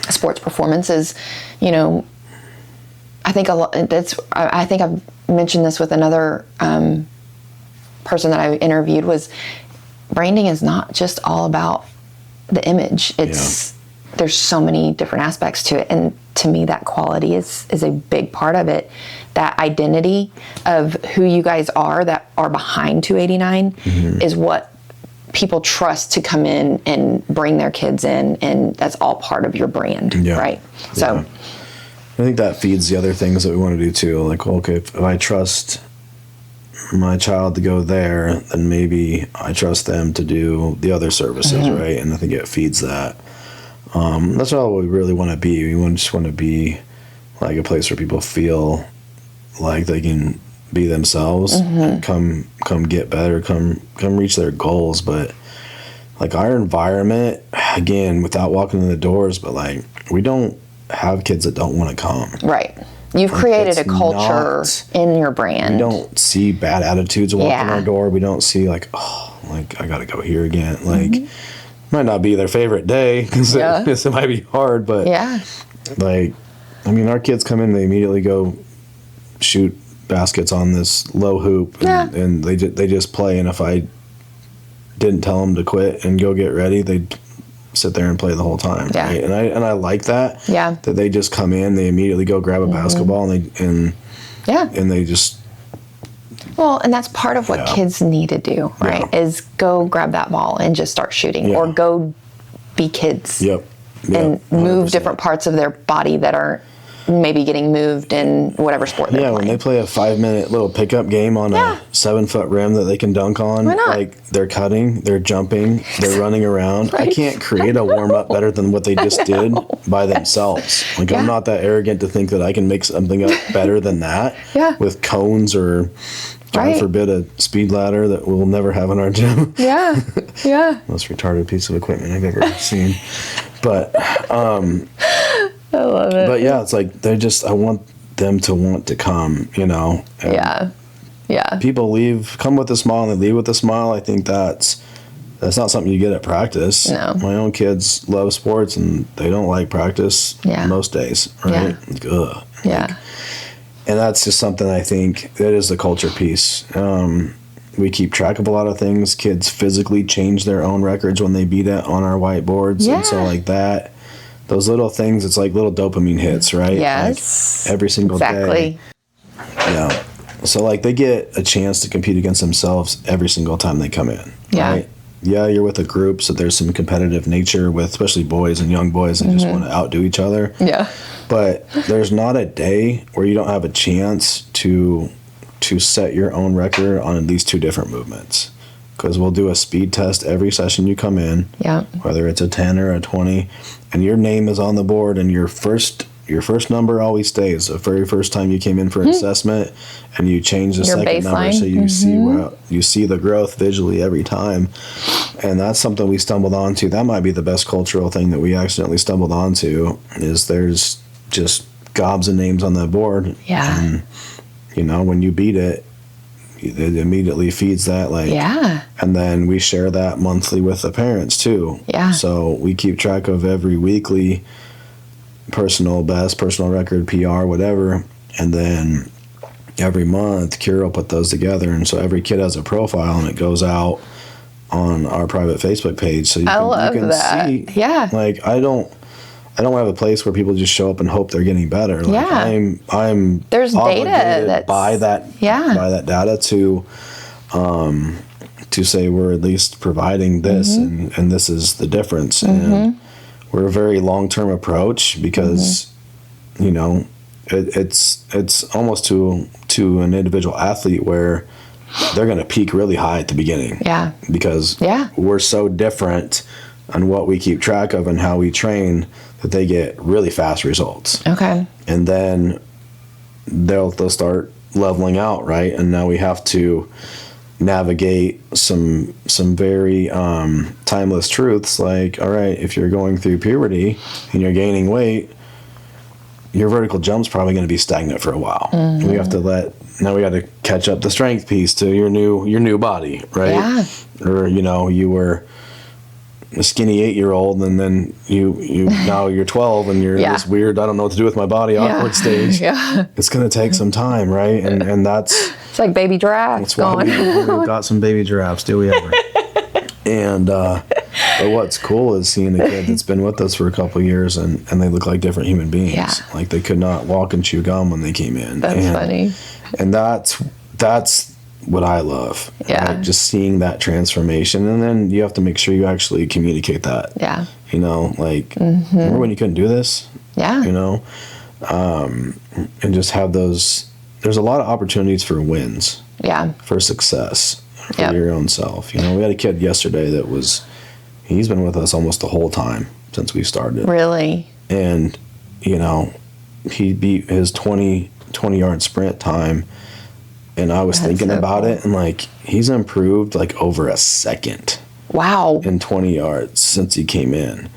Sports performance is, I think I think I've mentioned this with another person that I interviewed, was branding is not just all about the image. There's so many different aspects to it, and to me, that quality is a big part of it. That identity of who you guys are that are behind 289 is what people trust to come in and bring their kids in, and that's all part of your brand, right? So I think that feeds the other things that we want to do too. Like, okay, if I trust my child to go there, then maybe I trust them to do the other services, right? And I think it feeds that. That's all we really want to be. We just want to be like a place where people feel like they can be themselves, and come get better, come reach their goals. But like, our environment, again, without walking in the doors, but like, we don't have kids that don't want to come. Right. You've created a culture in your brand. We don't see bad attitudes walking our door. We don't see like, I got to go here again. Like, might not be their favorite day because it might be hard, but like, I mean, our kids come in, they immediately go shoot baskets on this low hoop, and they just play. And if I didn't tell them to quit and go get ready, they'd sit there and play the whole time. Right? And I like that. That they just come in, they immediately go grab a basketball, and they just. Well, and that's part of what kids need to do, right? Is go grab that ball and just start shooting, or go be kids. And move 100%. different parts of their body that are maybe getting moved in whatever sport they're playing. When they play a 5-minute little pickup game on a 7-foot rim that they can dunk on, Why not? like they're cutting, they're jumping, they're running around. Right. I can't create a warm-up better than what they just did by themselves. Like I'm not that arrogant to think that I can make something up better than that with cones or, God forbid, a speed ladder that we'll never have in our gym. Most retarded piece of equipment I've ever seen. But I love it. But yeah, it's like I want them to want to come, you know. And people come with a smile and they leave with a smile. I think that's not something you get at practice. No. My own kids love sports and they don't like practice most days, right? Like, ugh. And that's just something I think that is the culture piece. We keep track of a lot of things. Kids physically change their own records when they beat it on our whiteboards. And so like that, those little things, it's like little dopamine hits, right? Yes. Like every single day. Yeah. So like they get a chance to compete against themselves every single time they come in. Right? Yeah, you're with a group, so there's some competitive nature with especially boys and young boys that just want to outdo each other. Yeah. But there's not a day where you don't have a chance to set your own record on at least 2 different movements. Because we'll do a speed test every session you come in, whether it's a 10 or a 20, and your name is on the board, and your first number always stays. The very first time you came in for an assessment, and you change the your second baseline number, so you see the growth visually every time. And that's something we stumbled onto. That might be the best cultural thing that we accidentally stumbled onto. Is there's just gobs of names on the board, and you know when you beat it. It immediately feeds that, and then we share that monthly with the parents too. So we keep track of every weekly personal best, personal record, PR, whatever, and then every month Kira will put those together, and so every kid has a profile, and it goes out on our private Facebook page, so you can see. Like I don't have a place where people just show up and hope they're getting better. Like I'm there's obligated data by that data to say we're at least providing this and this is the difference. And we're a very long-term approach because you know it's almost to an individual athlete where they're going to peak really high at the beginning. Because we're so different on what we keep track of and how we train that they get really fast results. And then they'll start leveling out, right? And now we have to navigate some very timeless truths like, all right, if you're going through puberty and you're gaining weight, your vertical jump's probably going to be stagnant for a while. And we have to we got to catch up the strength piece to your new body, right? Or you were a skinny 8-year-old, and then now you're 12 and you're in this weird I don't know what to do with my body awkward stage. It's going to take some time, right? And that's it's like baby giraffes going. We've got some baby giraffes, do we ever? And but what's cool is seeing a kid that's been with us for a couple of years and they look like different human beings. Like they could not walk and chew gum when they came in. That's funny. And that's what I love. Right? Just seeing that transformation. And then you have to make sure you actually communicate that. Remember when you couldn't do this? And just have those. There's a lot of opportunities for wins. For success. For your own self. We had a kid yesterday he's been with us almost the whole time since we started. Really? And, he beat his 20-yard sprint time. And I was thinking about it, and he's improved over a second. Wow. In 20 yards since he came in.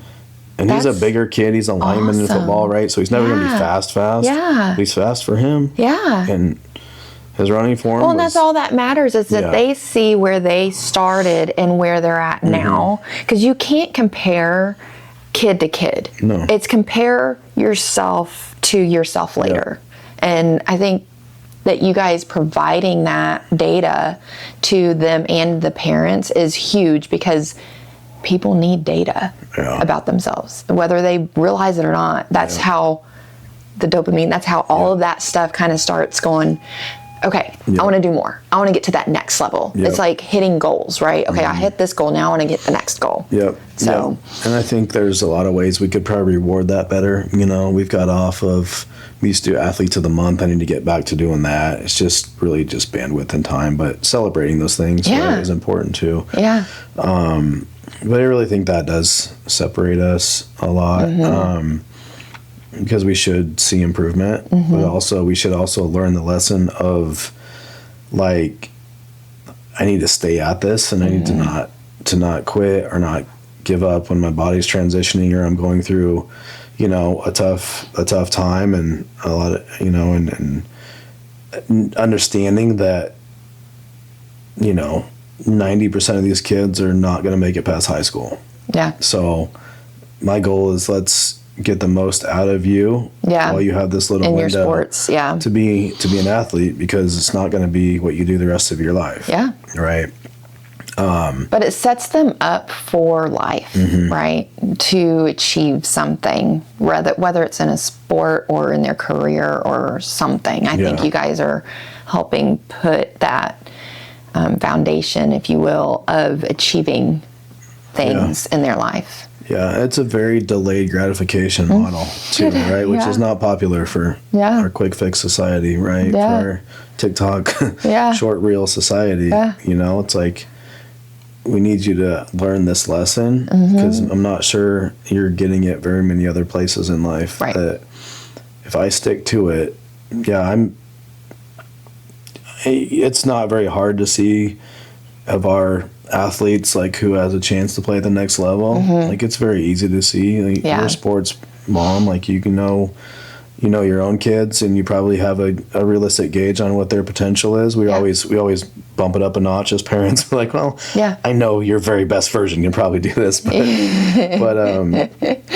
And he's a bigger kid. He's a lineman in football, right? So he's never going to be fast. Yeah. He's fast for him. Yeah. And his running form. Well, and that's all that matters is that they see where they started and where they're at now. Because you can't compare kid to kid. No. It's compare yourself to yourself later. And I think that you guys providing that data to them and the parents is huge because people need data about themselves, whether they realize it or not. That's how the dopamine, that's how all of that stuff kind of starts going, okay, I want to do more. I want to get to that next level. Yep. It's like hitting goals, right? Okay, I hit this goal. Now I want to get the next goal. Yep. So, and I think there's a lot of ways we could probably reward that better. We've got off of, we used to do athletes of the month. I need to get back to doing that. It's just really just bandwidth and time, but celebrating those things right, is important too. Yeah. But I really think that does separate us a lot. Because we should see improvement, but also we should also learn the lesson of, like, I need to stay at this, and I need to not quit or not give up when my body's transitioning or I'm going through, a tough time, and a lot of, and understanding that, 90% of these kids are not going to make it past high school. Yeah. So my goal is, let's get the most out of you while you have this little in window your sports, to be an athlete, because it's not going to be what you do the rest of your life. Yeah. Right. But it sets them up for life, right? To achieve something, whether it's in a sport or in their career or something. I think you guys are helping put that foundation, if you will, of achieving things in their life. Yeah, it's a very delayed gratification model too, right? Which is not popular for our quick fix society, right? Yeah. For our TikTok short reel society. Yeah. It's like, we need you to learn this lesson, because I'm not sure you're getting it very many other places in life. Right. That if I stick to it, it's not very hard to see of our athletes, like, who has a chance to play at the next level. Like, it's very easy to see. Like, you're a sports mom, like, you can know your own kids, and you probably have a realistic gauge on what their potential is. We always bump it up a notch as parents. We're like, well, I know your very best version can probably do this, but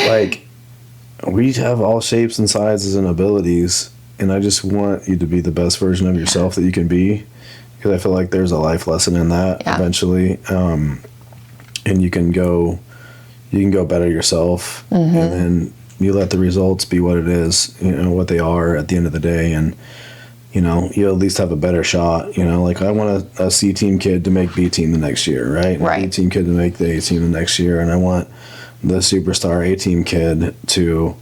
like, we have all shapes and sizes and abilities, and I just want you to be the best version of yourself that you can be. Because I feel like there's a life lesson in that eventually, and you can go better yourself, and then you let the results be what it is, what they are at the end of the day, and you at least have a better shot. Like, I want a C team kid to make B team the next year, right? Right. A B team kid to make the A team the next year, and I want the superstar A team kid to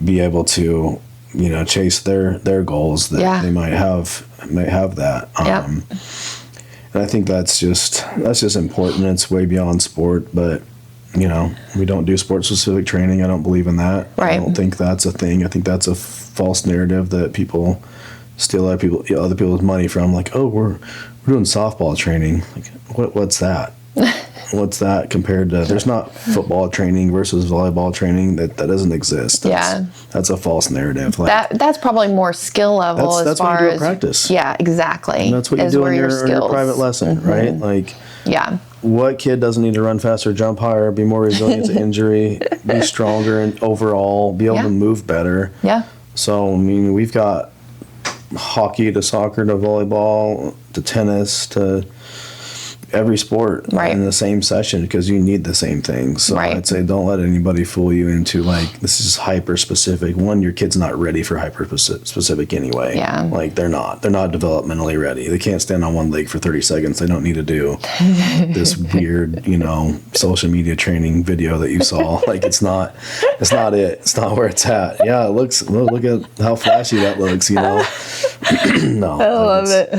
be able to chase their goals that they might have that. And I think that's just important. It's way beyond sport, but we don't do sport specific training. I don't believe in that. Right. I don't think that's a thing. I think that's a false narrative that people steal other people's money from. Like, oh, we're doing softball training. Like, what's that? What's that compared to? There's not football training versus volleyball training. That doesn't exist. That's a false narrative. Like, that's probably more skill level that's as far what you do as at practice. Yeah, exactly. And that's what you do in your private lesson, right? Like, what kid doesn't need to run faster, jump higher, be more resilient to injury, be stronger, and overall be able to move better? Yeah. So, I mean, we've got hockey to soccer to volleyball to tennis to every sport in the same session, because you need the same things. So I'd say don't let anybody fool you into, like, this is hyper specific. One, your kid's not ready for hyper specific anyway. Yeah. Like, they're not developmentally ready. They can't stand on one leg for 30 seconds. They don't need to do this weird, social media training video that you saw. Like, it's not it. It's not where it's at. Yeah, it looks, look at how flashy that looks, No. I love it.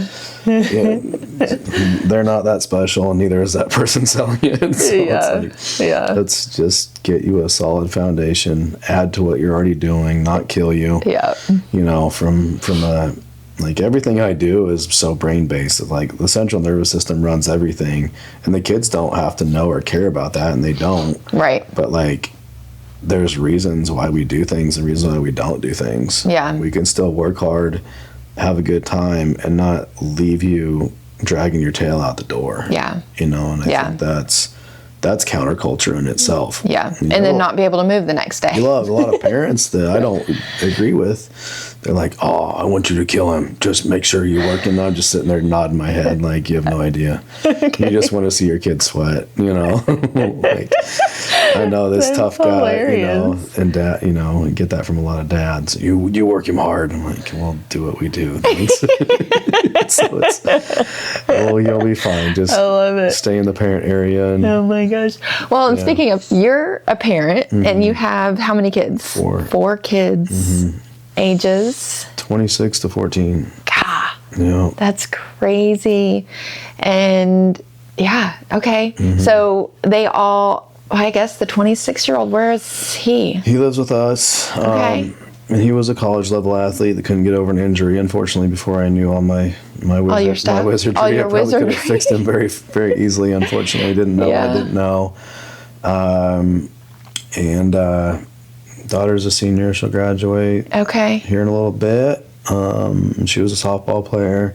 They're not that special, and neither is that person selling it. So let's just get you a solid foundation, add to what you're already doing, not kill you. From like, everything I do is so brain based. Like, the central nervous system runs everything, and the kids don't have to know or care about that, and they don't. Right. But, like, there's reasons why we do things and reasons why we don't do things. We can still work hard, have a good time, and not leave you dragging your tail out the door. And I think that's counterculture in itself. And then not be able to move the next day. You love a lot of parents that I don't agree with. They're like, oh, I want you to kill him. Just make sure you're working. I'm just sitting there nodding my head like, you have no idea. You just want to see your kid sweat, like, I know this That's tough guy, hilarious. and dad, you get that from a lot of dads. You work him hard. I'm like, well, do what we do. So you'll be fine. Just I love it. stay in the parent area. And Oh my gosh. Well, and speaking of, you're a parent and you have how many kids? 4. 4 kids. Ages? 26 to 14. God, Yeah. that's crazy. And yeah, okay. So they all, I guess the 26-year-old, where is he? He lives with us. Okay. And he was a college level athlete that couldn't get over an injury. Unfortunately, before I knew all my your stuff? my wizardry, All your I probably could wizardry. have fixed him very, very easily. Unfortunately, I didn't know. Yeah. I didn't know. And daughter's a senior. She'll graduate Okay. here in a little bit. She was a softball player.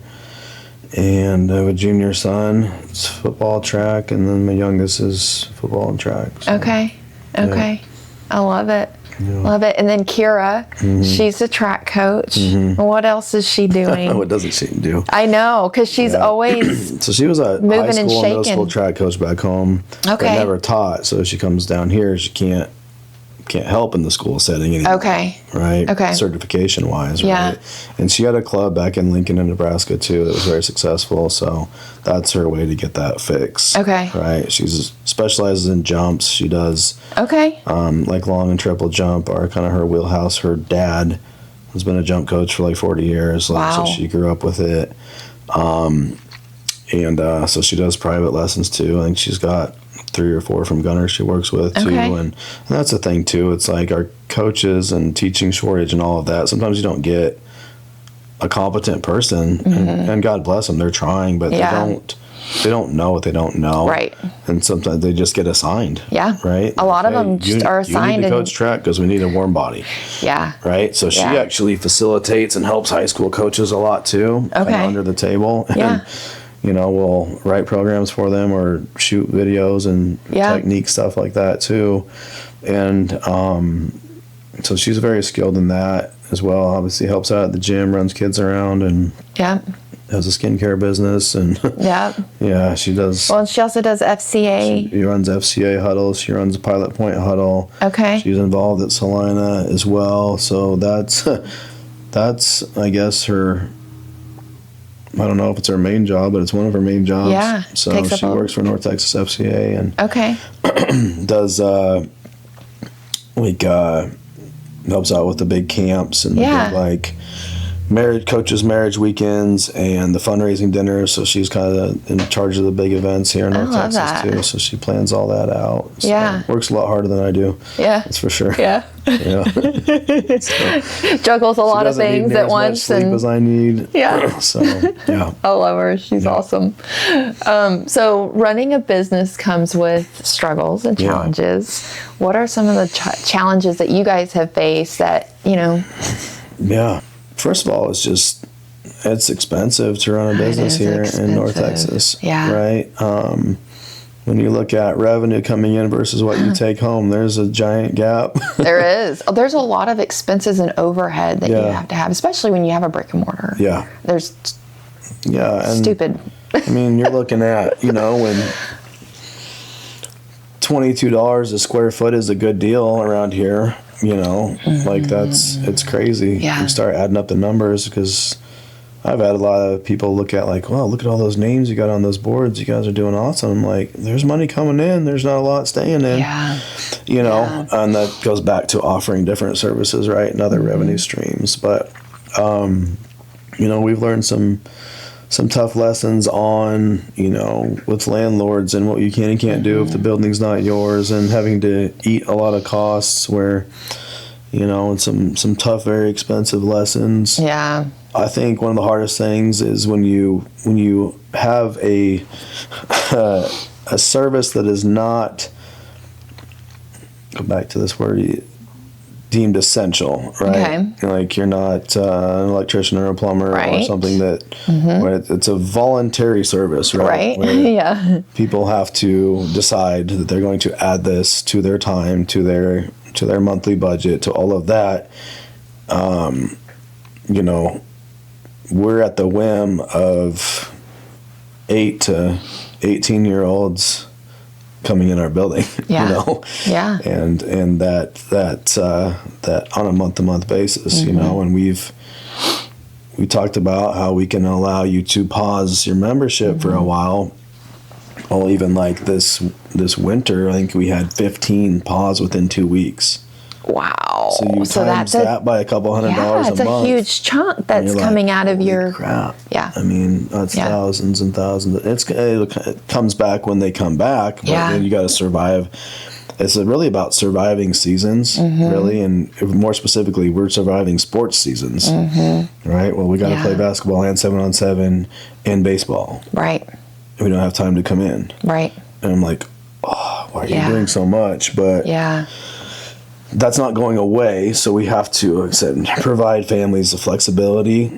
And I have a junior son. It's football, track, and then my youngest is football and track. So, Okay. Okay. I love it. Yeah. Love it. And then Kira, she's a track coach. What else is she doing? What doesn't she do? I know, because she's always So she was a high Moving and school and middle shaking. school track coach back home. But Okay. never taught. So she comes down here. She can't help in the school setting anymore. okay. Right. Okay. Certification wise. Yeah. Right. And she had a club back in Lincoln, in Nebraska too that was very successful. So that's her way to get that fix. Okay. Right. She's specializes in jumps. She does Okay. like long and triple jump are kind of her wheelhouse. Her dad has been a jump coach for like 40 years. Like, Wow. So she grew up with it. And so she does private lessons too. I think she's got 3 or 4 from Gunner she works with too. Okay. And that's the thing too. It's like our coaches and teaching shortage and all of that. Sometimes you don't get a competent person, and God bless them, they're trying, but Yeah. they don't know what they don't know. Right. And sometimes they just get assigned. Yeah. Right. A lot of Hey, them just are You assigned need to and- coach track because we need a warm body. Yeah. Right. So she Yeah. actually facilitates and helps high school coaches a lot too. Okay. Kinda under the table. Yeah. And, we'll write programs for them or shoot videos and Yeah. technique stuff like that too. And so she's very skilled in that as well. Obviously helps out at the gym, runs kids around, and Yeah. has a skincare business. And Yeah. yeah, she does. Well, and she also does FCA. She runs FCA huddles. She runs a Pilot Point huddle. Okay. She's involved at Salina as well. So that's I guess her. I don't know if it's her main job, but it's one of her main jobs. Yeah, So takes up she works for North Texas FCA and Okay. does helps out with the big camps and Yeah. the big, like marriage weekends and the fundraising dinners. So she's kind of in charge of the big events here in North love Texas that. too. So she plans all that out. So Yeah. works a lot harder than I do. Yeah. That's for sure. Yeah. Yeah. Juggles a lot of Doesn't need things near at as much once. sleep And as I need. Yeah. So yeah. I love her. She's awesome. So running a business comes with struggles and Yeah. challenges. What are some of the challenges that you guys have faced that, Yeah. First of all, it's expensive to run a business is here in North expensive. Texas. Yeah. Right. When you look at revenue coming in versus what you take home, there's a giant gap. there is. There's a lot of expenses and overhead that you Yeah. have to have, especially when you have a brick and mortar. Yeah. There's Yeah. And stupid. I mean, you're looking at, when $22 a square foot is a good deal around here, like it's crazy. Yeah. You start adding up the numbers because I've had a lot of people look at like, wow, look at all those names you got on those boards. You guys are doing awesome. I'm like, there's money coming in. There's not a lot staying in. Yeah. And that goes back to offering different services, right, and other revenue streams. But, we've learned some tough lessons on, with landlords and what you can and can't do if the building's not yours, and having to eat a lot of costs where, and some tough, very expensive lessons. Yeah. I think one of the hardest things is when you have a service that is not, go back to this word, deemed essential, right? Okay. Like you're not an electrician or a plumber or Right. something that where it's a voluntary service, right? Right. Where Yeah. people have to decide that they're going to add this to their time, to their monthly budget, to all of that. We're at the whim of 8 to 18-year-olds coming in our building, Yeah. you know? Yeah. And that on a month-to-month basis, you know, and we talked about how we can allow you to pause your membership for a while. Well, even like this winter, I think we had 15 pause within 2 weeks. Wow. So you times that by a couple $100 a month. It's a huge chunk that's coming out of your crap. Yeah. I mean, that's thousands and thousands. It comes back when they come back, but then you got to survive. It's really about surviving seasons, really, and more specifically, we're surviving sports seasons, right? Well, we got to play basketball and 7-on-7 and baseball. Right. We don't have time to come in. Right. And I'm like, oh, why are you doing so much? But that's not going away, so we have to provide families the flexibility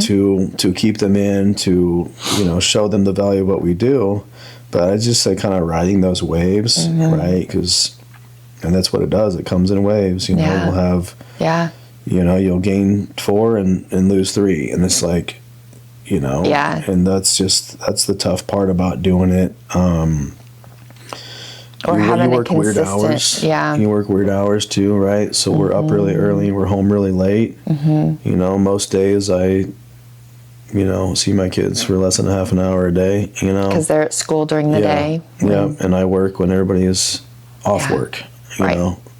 to keep them in, to show them the value of what we do. But I just say kind of riding those waves, right? And that's what it does. It comes in waves. We'll have, you'll gain 4 and lose 3, and it's like, and that's the tough part about doing it. Or having you work a consistent, weird hours. You work weird hours too, right? So we're up really early, we're home really late. Most days I, see my kids for less than a half an hour a day, because they're at school during the day. Yeah, and I work when everybody is off work,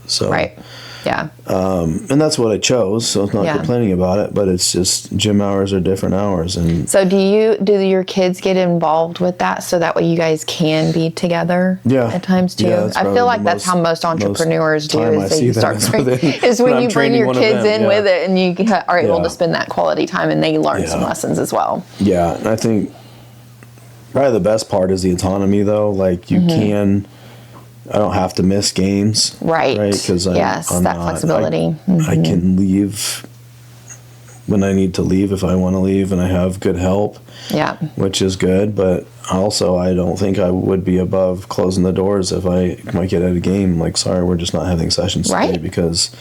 so. Right. Yeah. And that's what I chose, so it's not complaining about it, but it's just gym hours are different hours. And so do your kids get involved with that so that way you guys can be together at times too? Yeah, I feel like that's how most entrepreneurs do is they start is when you bring your kids in with it and you are able to spend that quality time and they learn some lessons as well. Yeah, and I think probably the best part is the autonomy though. Like you I don't have to miss games. Right. Because that flexibility. I can leave when I need to leave if I want to leave, and I have good help. Yeah. Which is good, but also I don't think I would be above closing the doors if I might get at a game. Like, sorry, we're just not having sessions today because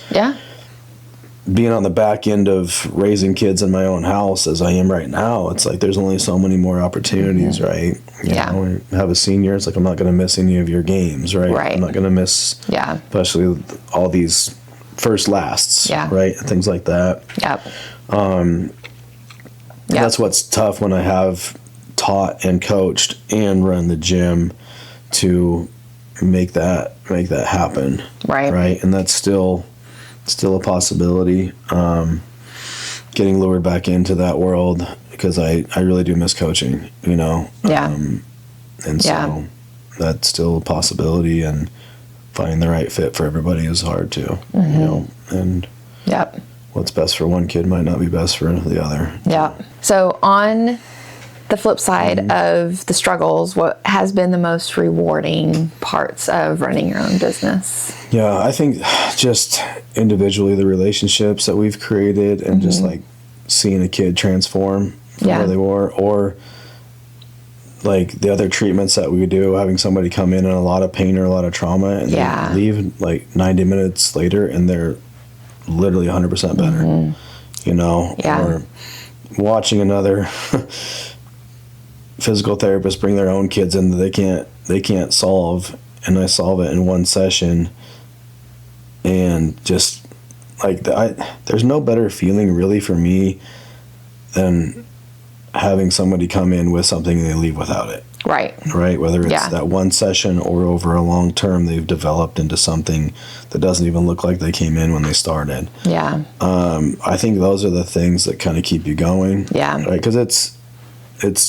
being on the back end of raising kids in my own house as I am right now, it's like there's only so many more opportunities, right? You know, I have a senior, it's like I'm not going to miss any of your games, right? I'm not going to miss, especially all these first lasts, right? Things like that. That's what's tough when I have taught and coached and run the gym to make that happen, right? And that's still a possibility. Getting lured back into that world because I really do miss coaching, and so that's still a possibility, and finding the right fit for everybody is hard too, and what's best for one kid might not be best for the other. So on the flip side of the struggles, what has been the most rewarding parts of running your own business? Yeah, I think just individually the relationships that we've created and just like seeing a kid transform from where they were, or like the other treatments that we do, having somebody come in a lot of pain or a lot of trauma and they leave like 90 minutes later and they're literally 100% better, or watching another physical therapist bring their own kids in that they can't solve, and I solve it in one session, and just like there's no better feeling really for me than having somebody come in with something and they leave without it. Right. Whether it's that one session or over a long term, they've developed into something that doesn't even look like they came in when they started. I think those are the things that kind of keep you going. Right. Because it's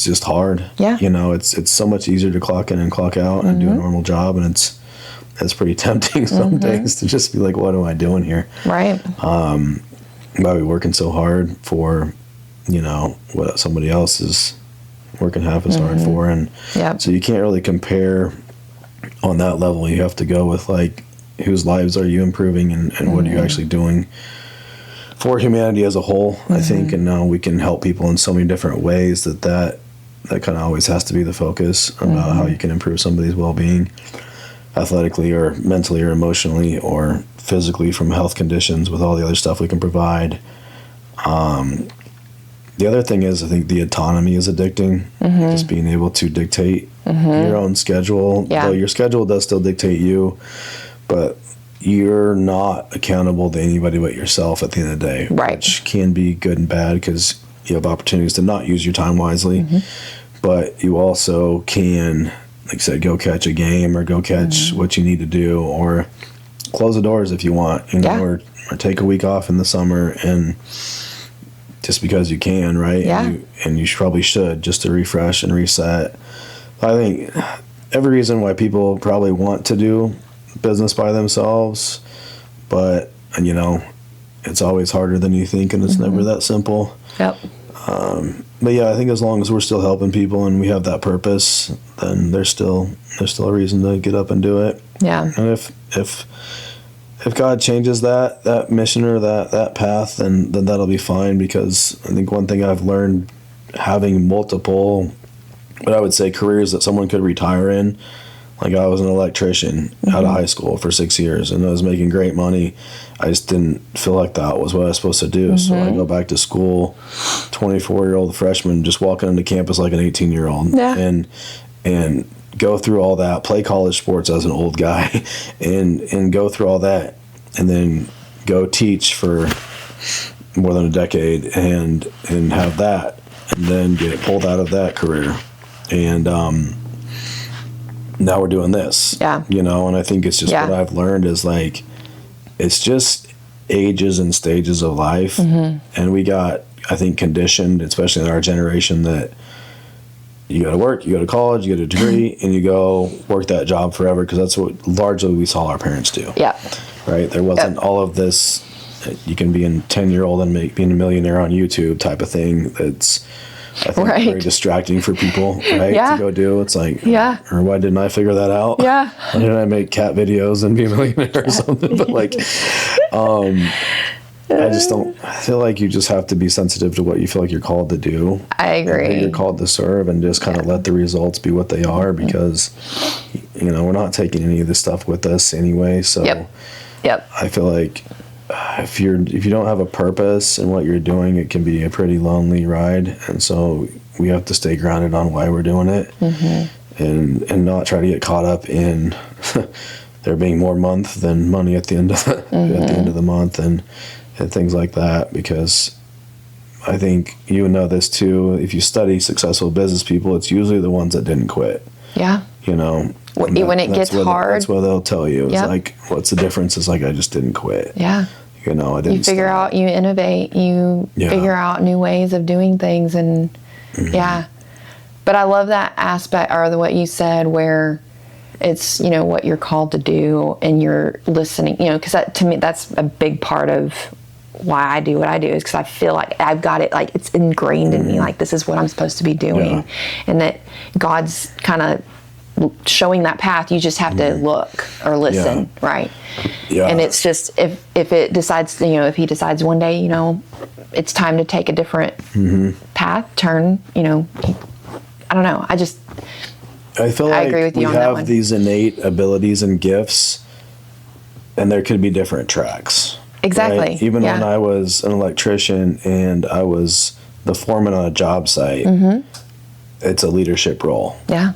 just hard. It's so much easier to clock in and clock out and do a normal job, and it's pretty tempting some days to just be like, what am I doing here? Right. Why are we working so hard for, what somebody else is working half as hard for? And so you can't really compare on that level. You have to go with like, whose lives are you improving and what are you actually doing for humanity as a whole, I think. And now we can help people in so many different ways that kind of always has to be the focus about how you can improve somebody's well-being athletically or mentally or emotionally or physically from health conditions with all the other stuff we can provide. The other thing is, I think the autonomy is addicting. Just being able to dictate your own schedule. Yeah. Though your schedule does still dictate you, but you're not accountable to anybody but yourself at the end of the day. Right. Which can be good and bad because you have opportunities to not use your time wisely. But you also can, like I said, go catch a game or go catch what you need to do, or close the doors if you want, or take a week off in the summer, and just because you can, right? Yeah. And you probably should, just to refresh and reset. I think every reason why people probably want to do business by themselves, but, it's always harder than you think, and it's never that simple. Yep. But yeah, I think as long as we're still helping people and we have that purpose, then there's still a reason to get up and do it. Yeah. And if God changes that mission or that path, then that'll be fine, because I think one thing I've learned, having multiple, what I would say, careers that someone could retire in. Like, I was an electrician out of high school for 6 years, and I was making great money. I just didn't feel like that was what I was supposed to do. So I go back to school, 24-year-old freshman, just walking into campus like an 18-year-old. Yeah. And go through all that, play college sports as an old guy, and go through all that, and then go teach for more than a decade, and have that, and then get pulled out of that career. And now we're doing this. Yeah. And I think it's just what I've learned is, like, it's just ages and stages of life. And we got, I think, conditioned, especially in our generation, that you go to work, you go to college, you get a degree, and you go work that job forever, because that's what largely we saw our parents do. Yeah. Right? There wasn't all of this, you can be a 10-year-old and being a millionaire on YouTube type of thing. That's, I think, very distracting for people, right? Yeah. To go do. It's like, or why didn't I figure that out? Yeah. Why didn't I make cat videos and be a millionaire or something? But, like, I just don't, I feel like you just have to be sensitive to what you feel like you're called to do. I agree. And who you're called to serve, and just kind of let the results be what they are, because, we're not taking any of this stuff with us anyway. So Yep. I feel like if you don't have a purpose in what you're doing, it can be a pretty lonely ride. And so we have to stay grounded on why we're doing it, and not try to get caught up in there being more month than money at the end of at the end of the month, and things like that. Because I think you know this too. If you study successful business people, it's usually the ones that didn't quit. Yeah. When it gets hard, that's what they'll tell you. It's like, what's the difference? It's like, I just didn't quit. Yeah. I didn't. You figure out, you innovate, you figure out new ways of doing things, and But I love that aspect, or what you said, where it's, what you're called to do, and you're listening, because to me, that's a big part of why I do what I do, is because I feel like I've got it, like, it's ingrained in me, like, this is what I'm supposed to be doing, and that God's kind of showing that path. You just have to look or listen, right? Yeah. And it's just, if it decides, if he decides one day, it's time to take a different path, turn, I don't know. I feel like I agree with you on that one. We have these innate abilities and gifts, and there could be different tracks. Exactly. Right? Even when I was an electrician and I was the foreman on a job site, it's a leadership role. Yeah.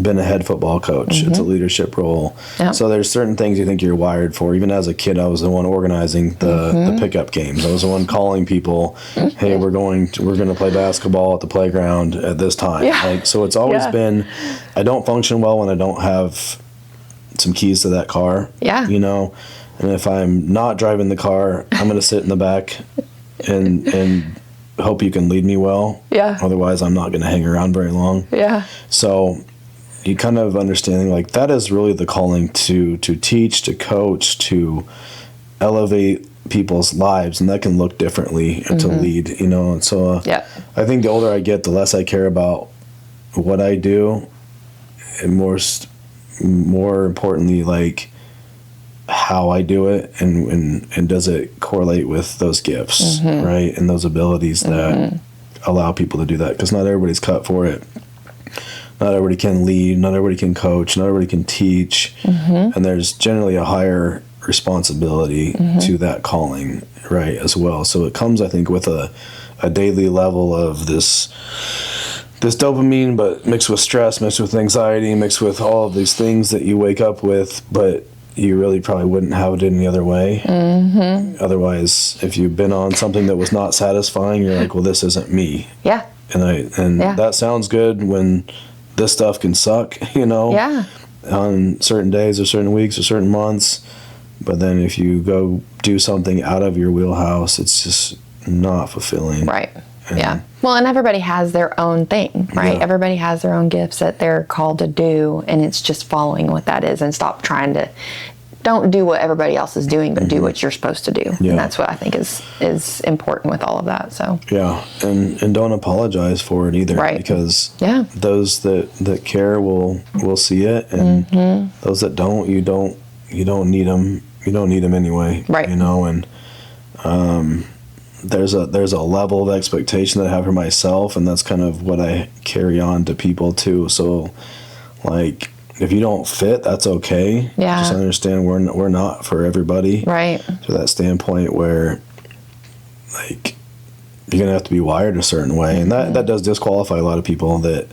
Been a head football coach. It's a leadership role. Yep. So there's certain things you think you're wired for. Even as a kid, I was the one organizing the pickup games. I was the one calling people, hey, we're going to play basketball at the playground at this time. Yeah. So it's always been, I don't function well when I don't have some keys to that car. Yeah. And if I'm not driving the car, I'm going to sit in the back and hope you can lead me well. Yeah. Otherwise, I'm not going to hang around very long. Yeah. So you kind of understanding, like, that is really the calling to teach, to coach, to elevate people's lives, and that can look differently, and to lead, And so I think the older I get, the less I care about what I do, and more importantly, like, how I do it, and does it correlate with those gifts, right, and those abilities that allow people to do that, because not everybody's cut for it. Not everybody can lead, not everybody can coach, not everybody can teach, and there's generally a higher responsibility to that calling, right, as well. So it comes, I think, with a daily level of this dopamine, but mixed with stress, mixed with anxiety, mixed with all of these things that you wake up with, but you really probably wouldn't have it any other way. Otherwise, if you've been on something that was not satisfying, you're like, well, this isn't me. Yeah. And that sounds good when this stuff can suck, Yeah. on certain days or certain weeks or certain months. But then if you go do something out of your wheelhouse, it's just not fulfilling. Right. Yeah. Well, and everybody has their own thing, right? Yeah. Everybody has their own gifts that they're called to do, and it's just following what that is and don't do what everybody else is doing, but do what you're supposed to do. Yeah. And that's what I think is important with all of that. So Yeah, and don't apologize for it either, Right. because Yeah. those that care will see it, and those that don't, you don't need them. You don't need them anyway, Right. And there's a level of expectation that I have for myself, and that's kind of what I carry on to people too. So, like, if you don't fit, that's okay. Yeah. Just understand we're not for everybody. Right. To that standpoint where, like, you're gonna have to be wired a certain way, and that does disqualify a lot of people that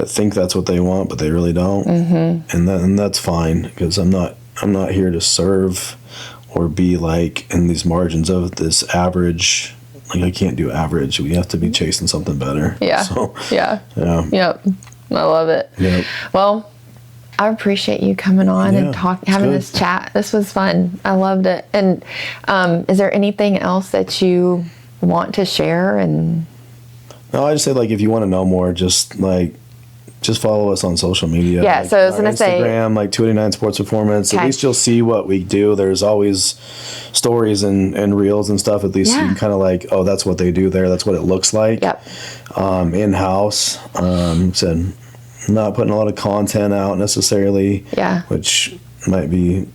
think that's what they want, but they really don't. And that's fine, because I'm not here to serve or be like in these margins of this average. Like, I can't do average. We have to be chasing something better. Yeah. So, Yeah. yeah. Yep. I love it. Yep. Well, I appreciate you coming on and having good. this chat. This was fun. I loved it. And is there anything else that you want to share? And No, I just say, like, if you want to know more, just follow us on social media. Yeah, so I was our gonna say- Instagram, like 289 Sports Performance. Okay. At least you'll see what we do. There's always stories and reels and stuff. At least you Yeah. can kind of like, oh, that's what they do there. That's what it looks like. Yep. In-house. Said, not putting a lot of content out necessarily. Yeah. Which might be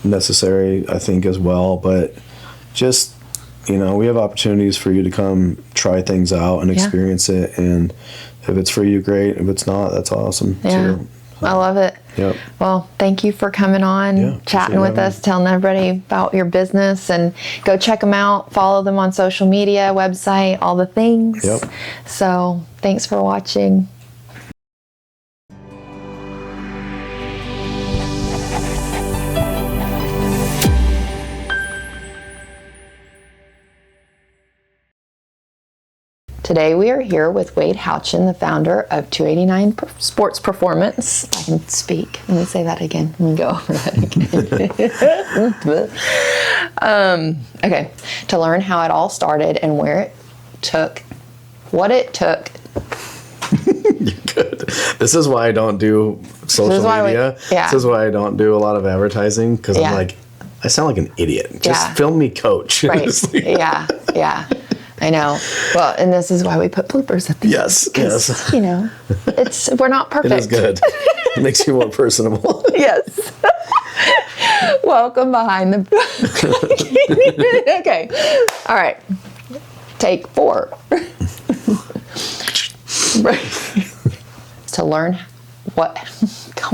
necessary, I think, as well. But just, we have opportunities for you to come try things out and experience it. And if it's for you, great. If it's not, that's awesome. Yeah. too. I love it. Yep. Well, thank you for coming on, Yeah, chatting appreciate with having us, telling everybody about your business, and go check them out. Follow them on social media, website, all the things. Yep. So thanks for watching. Today we are here with Wade Houchin, the founder of 289 Sports Performance. If I can speak. Let me say that again. Let me go over that again. Okay. To learn how it all started and what it took. You're good. This is why I don't do social media. This is why I don't do a lot of advertising, because I'm like, I sound like an idiot. Just film me, coach. Right. Yeah. I know. Well, and this is why we put bloopers at the end. Yes. We're not perfect. It is good. It makes you more personable. Yes. Welcome behind the. Okay. All right. Take 4. To learn what.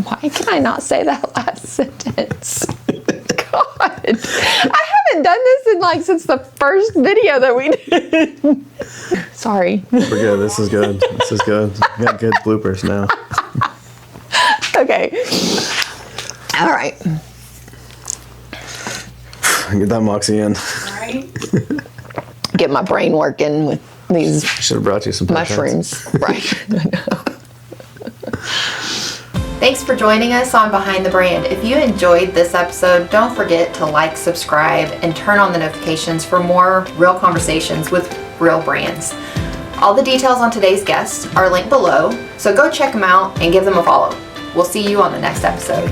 Why can I not say that last sentence? God, I haven't done this since the first video that we did. Sorry. We're good. This is good. We got good bloopers now. Okay. All right. Get that moxie in. Right. Get my brain working with these Should have brought you some mushrooms. Right. Thanks for joining us on Behind the Brand. If you enjoyed this episode, don't forget to like, subscribe, and turn on the notifications for more real conversations with real brands. All the details on today's guests are linked below, so go check them out and give them a follow. We'll see you on the next episode.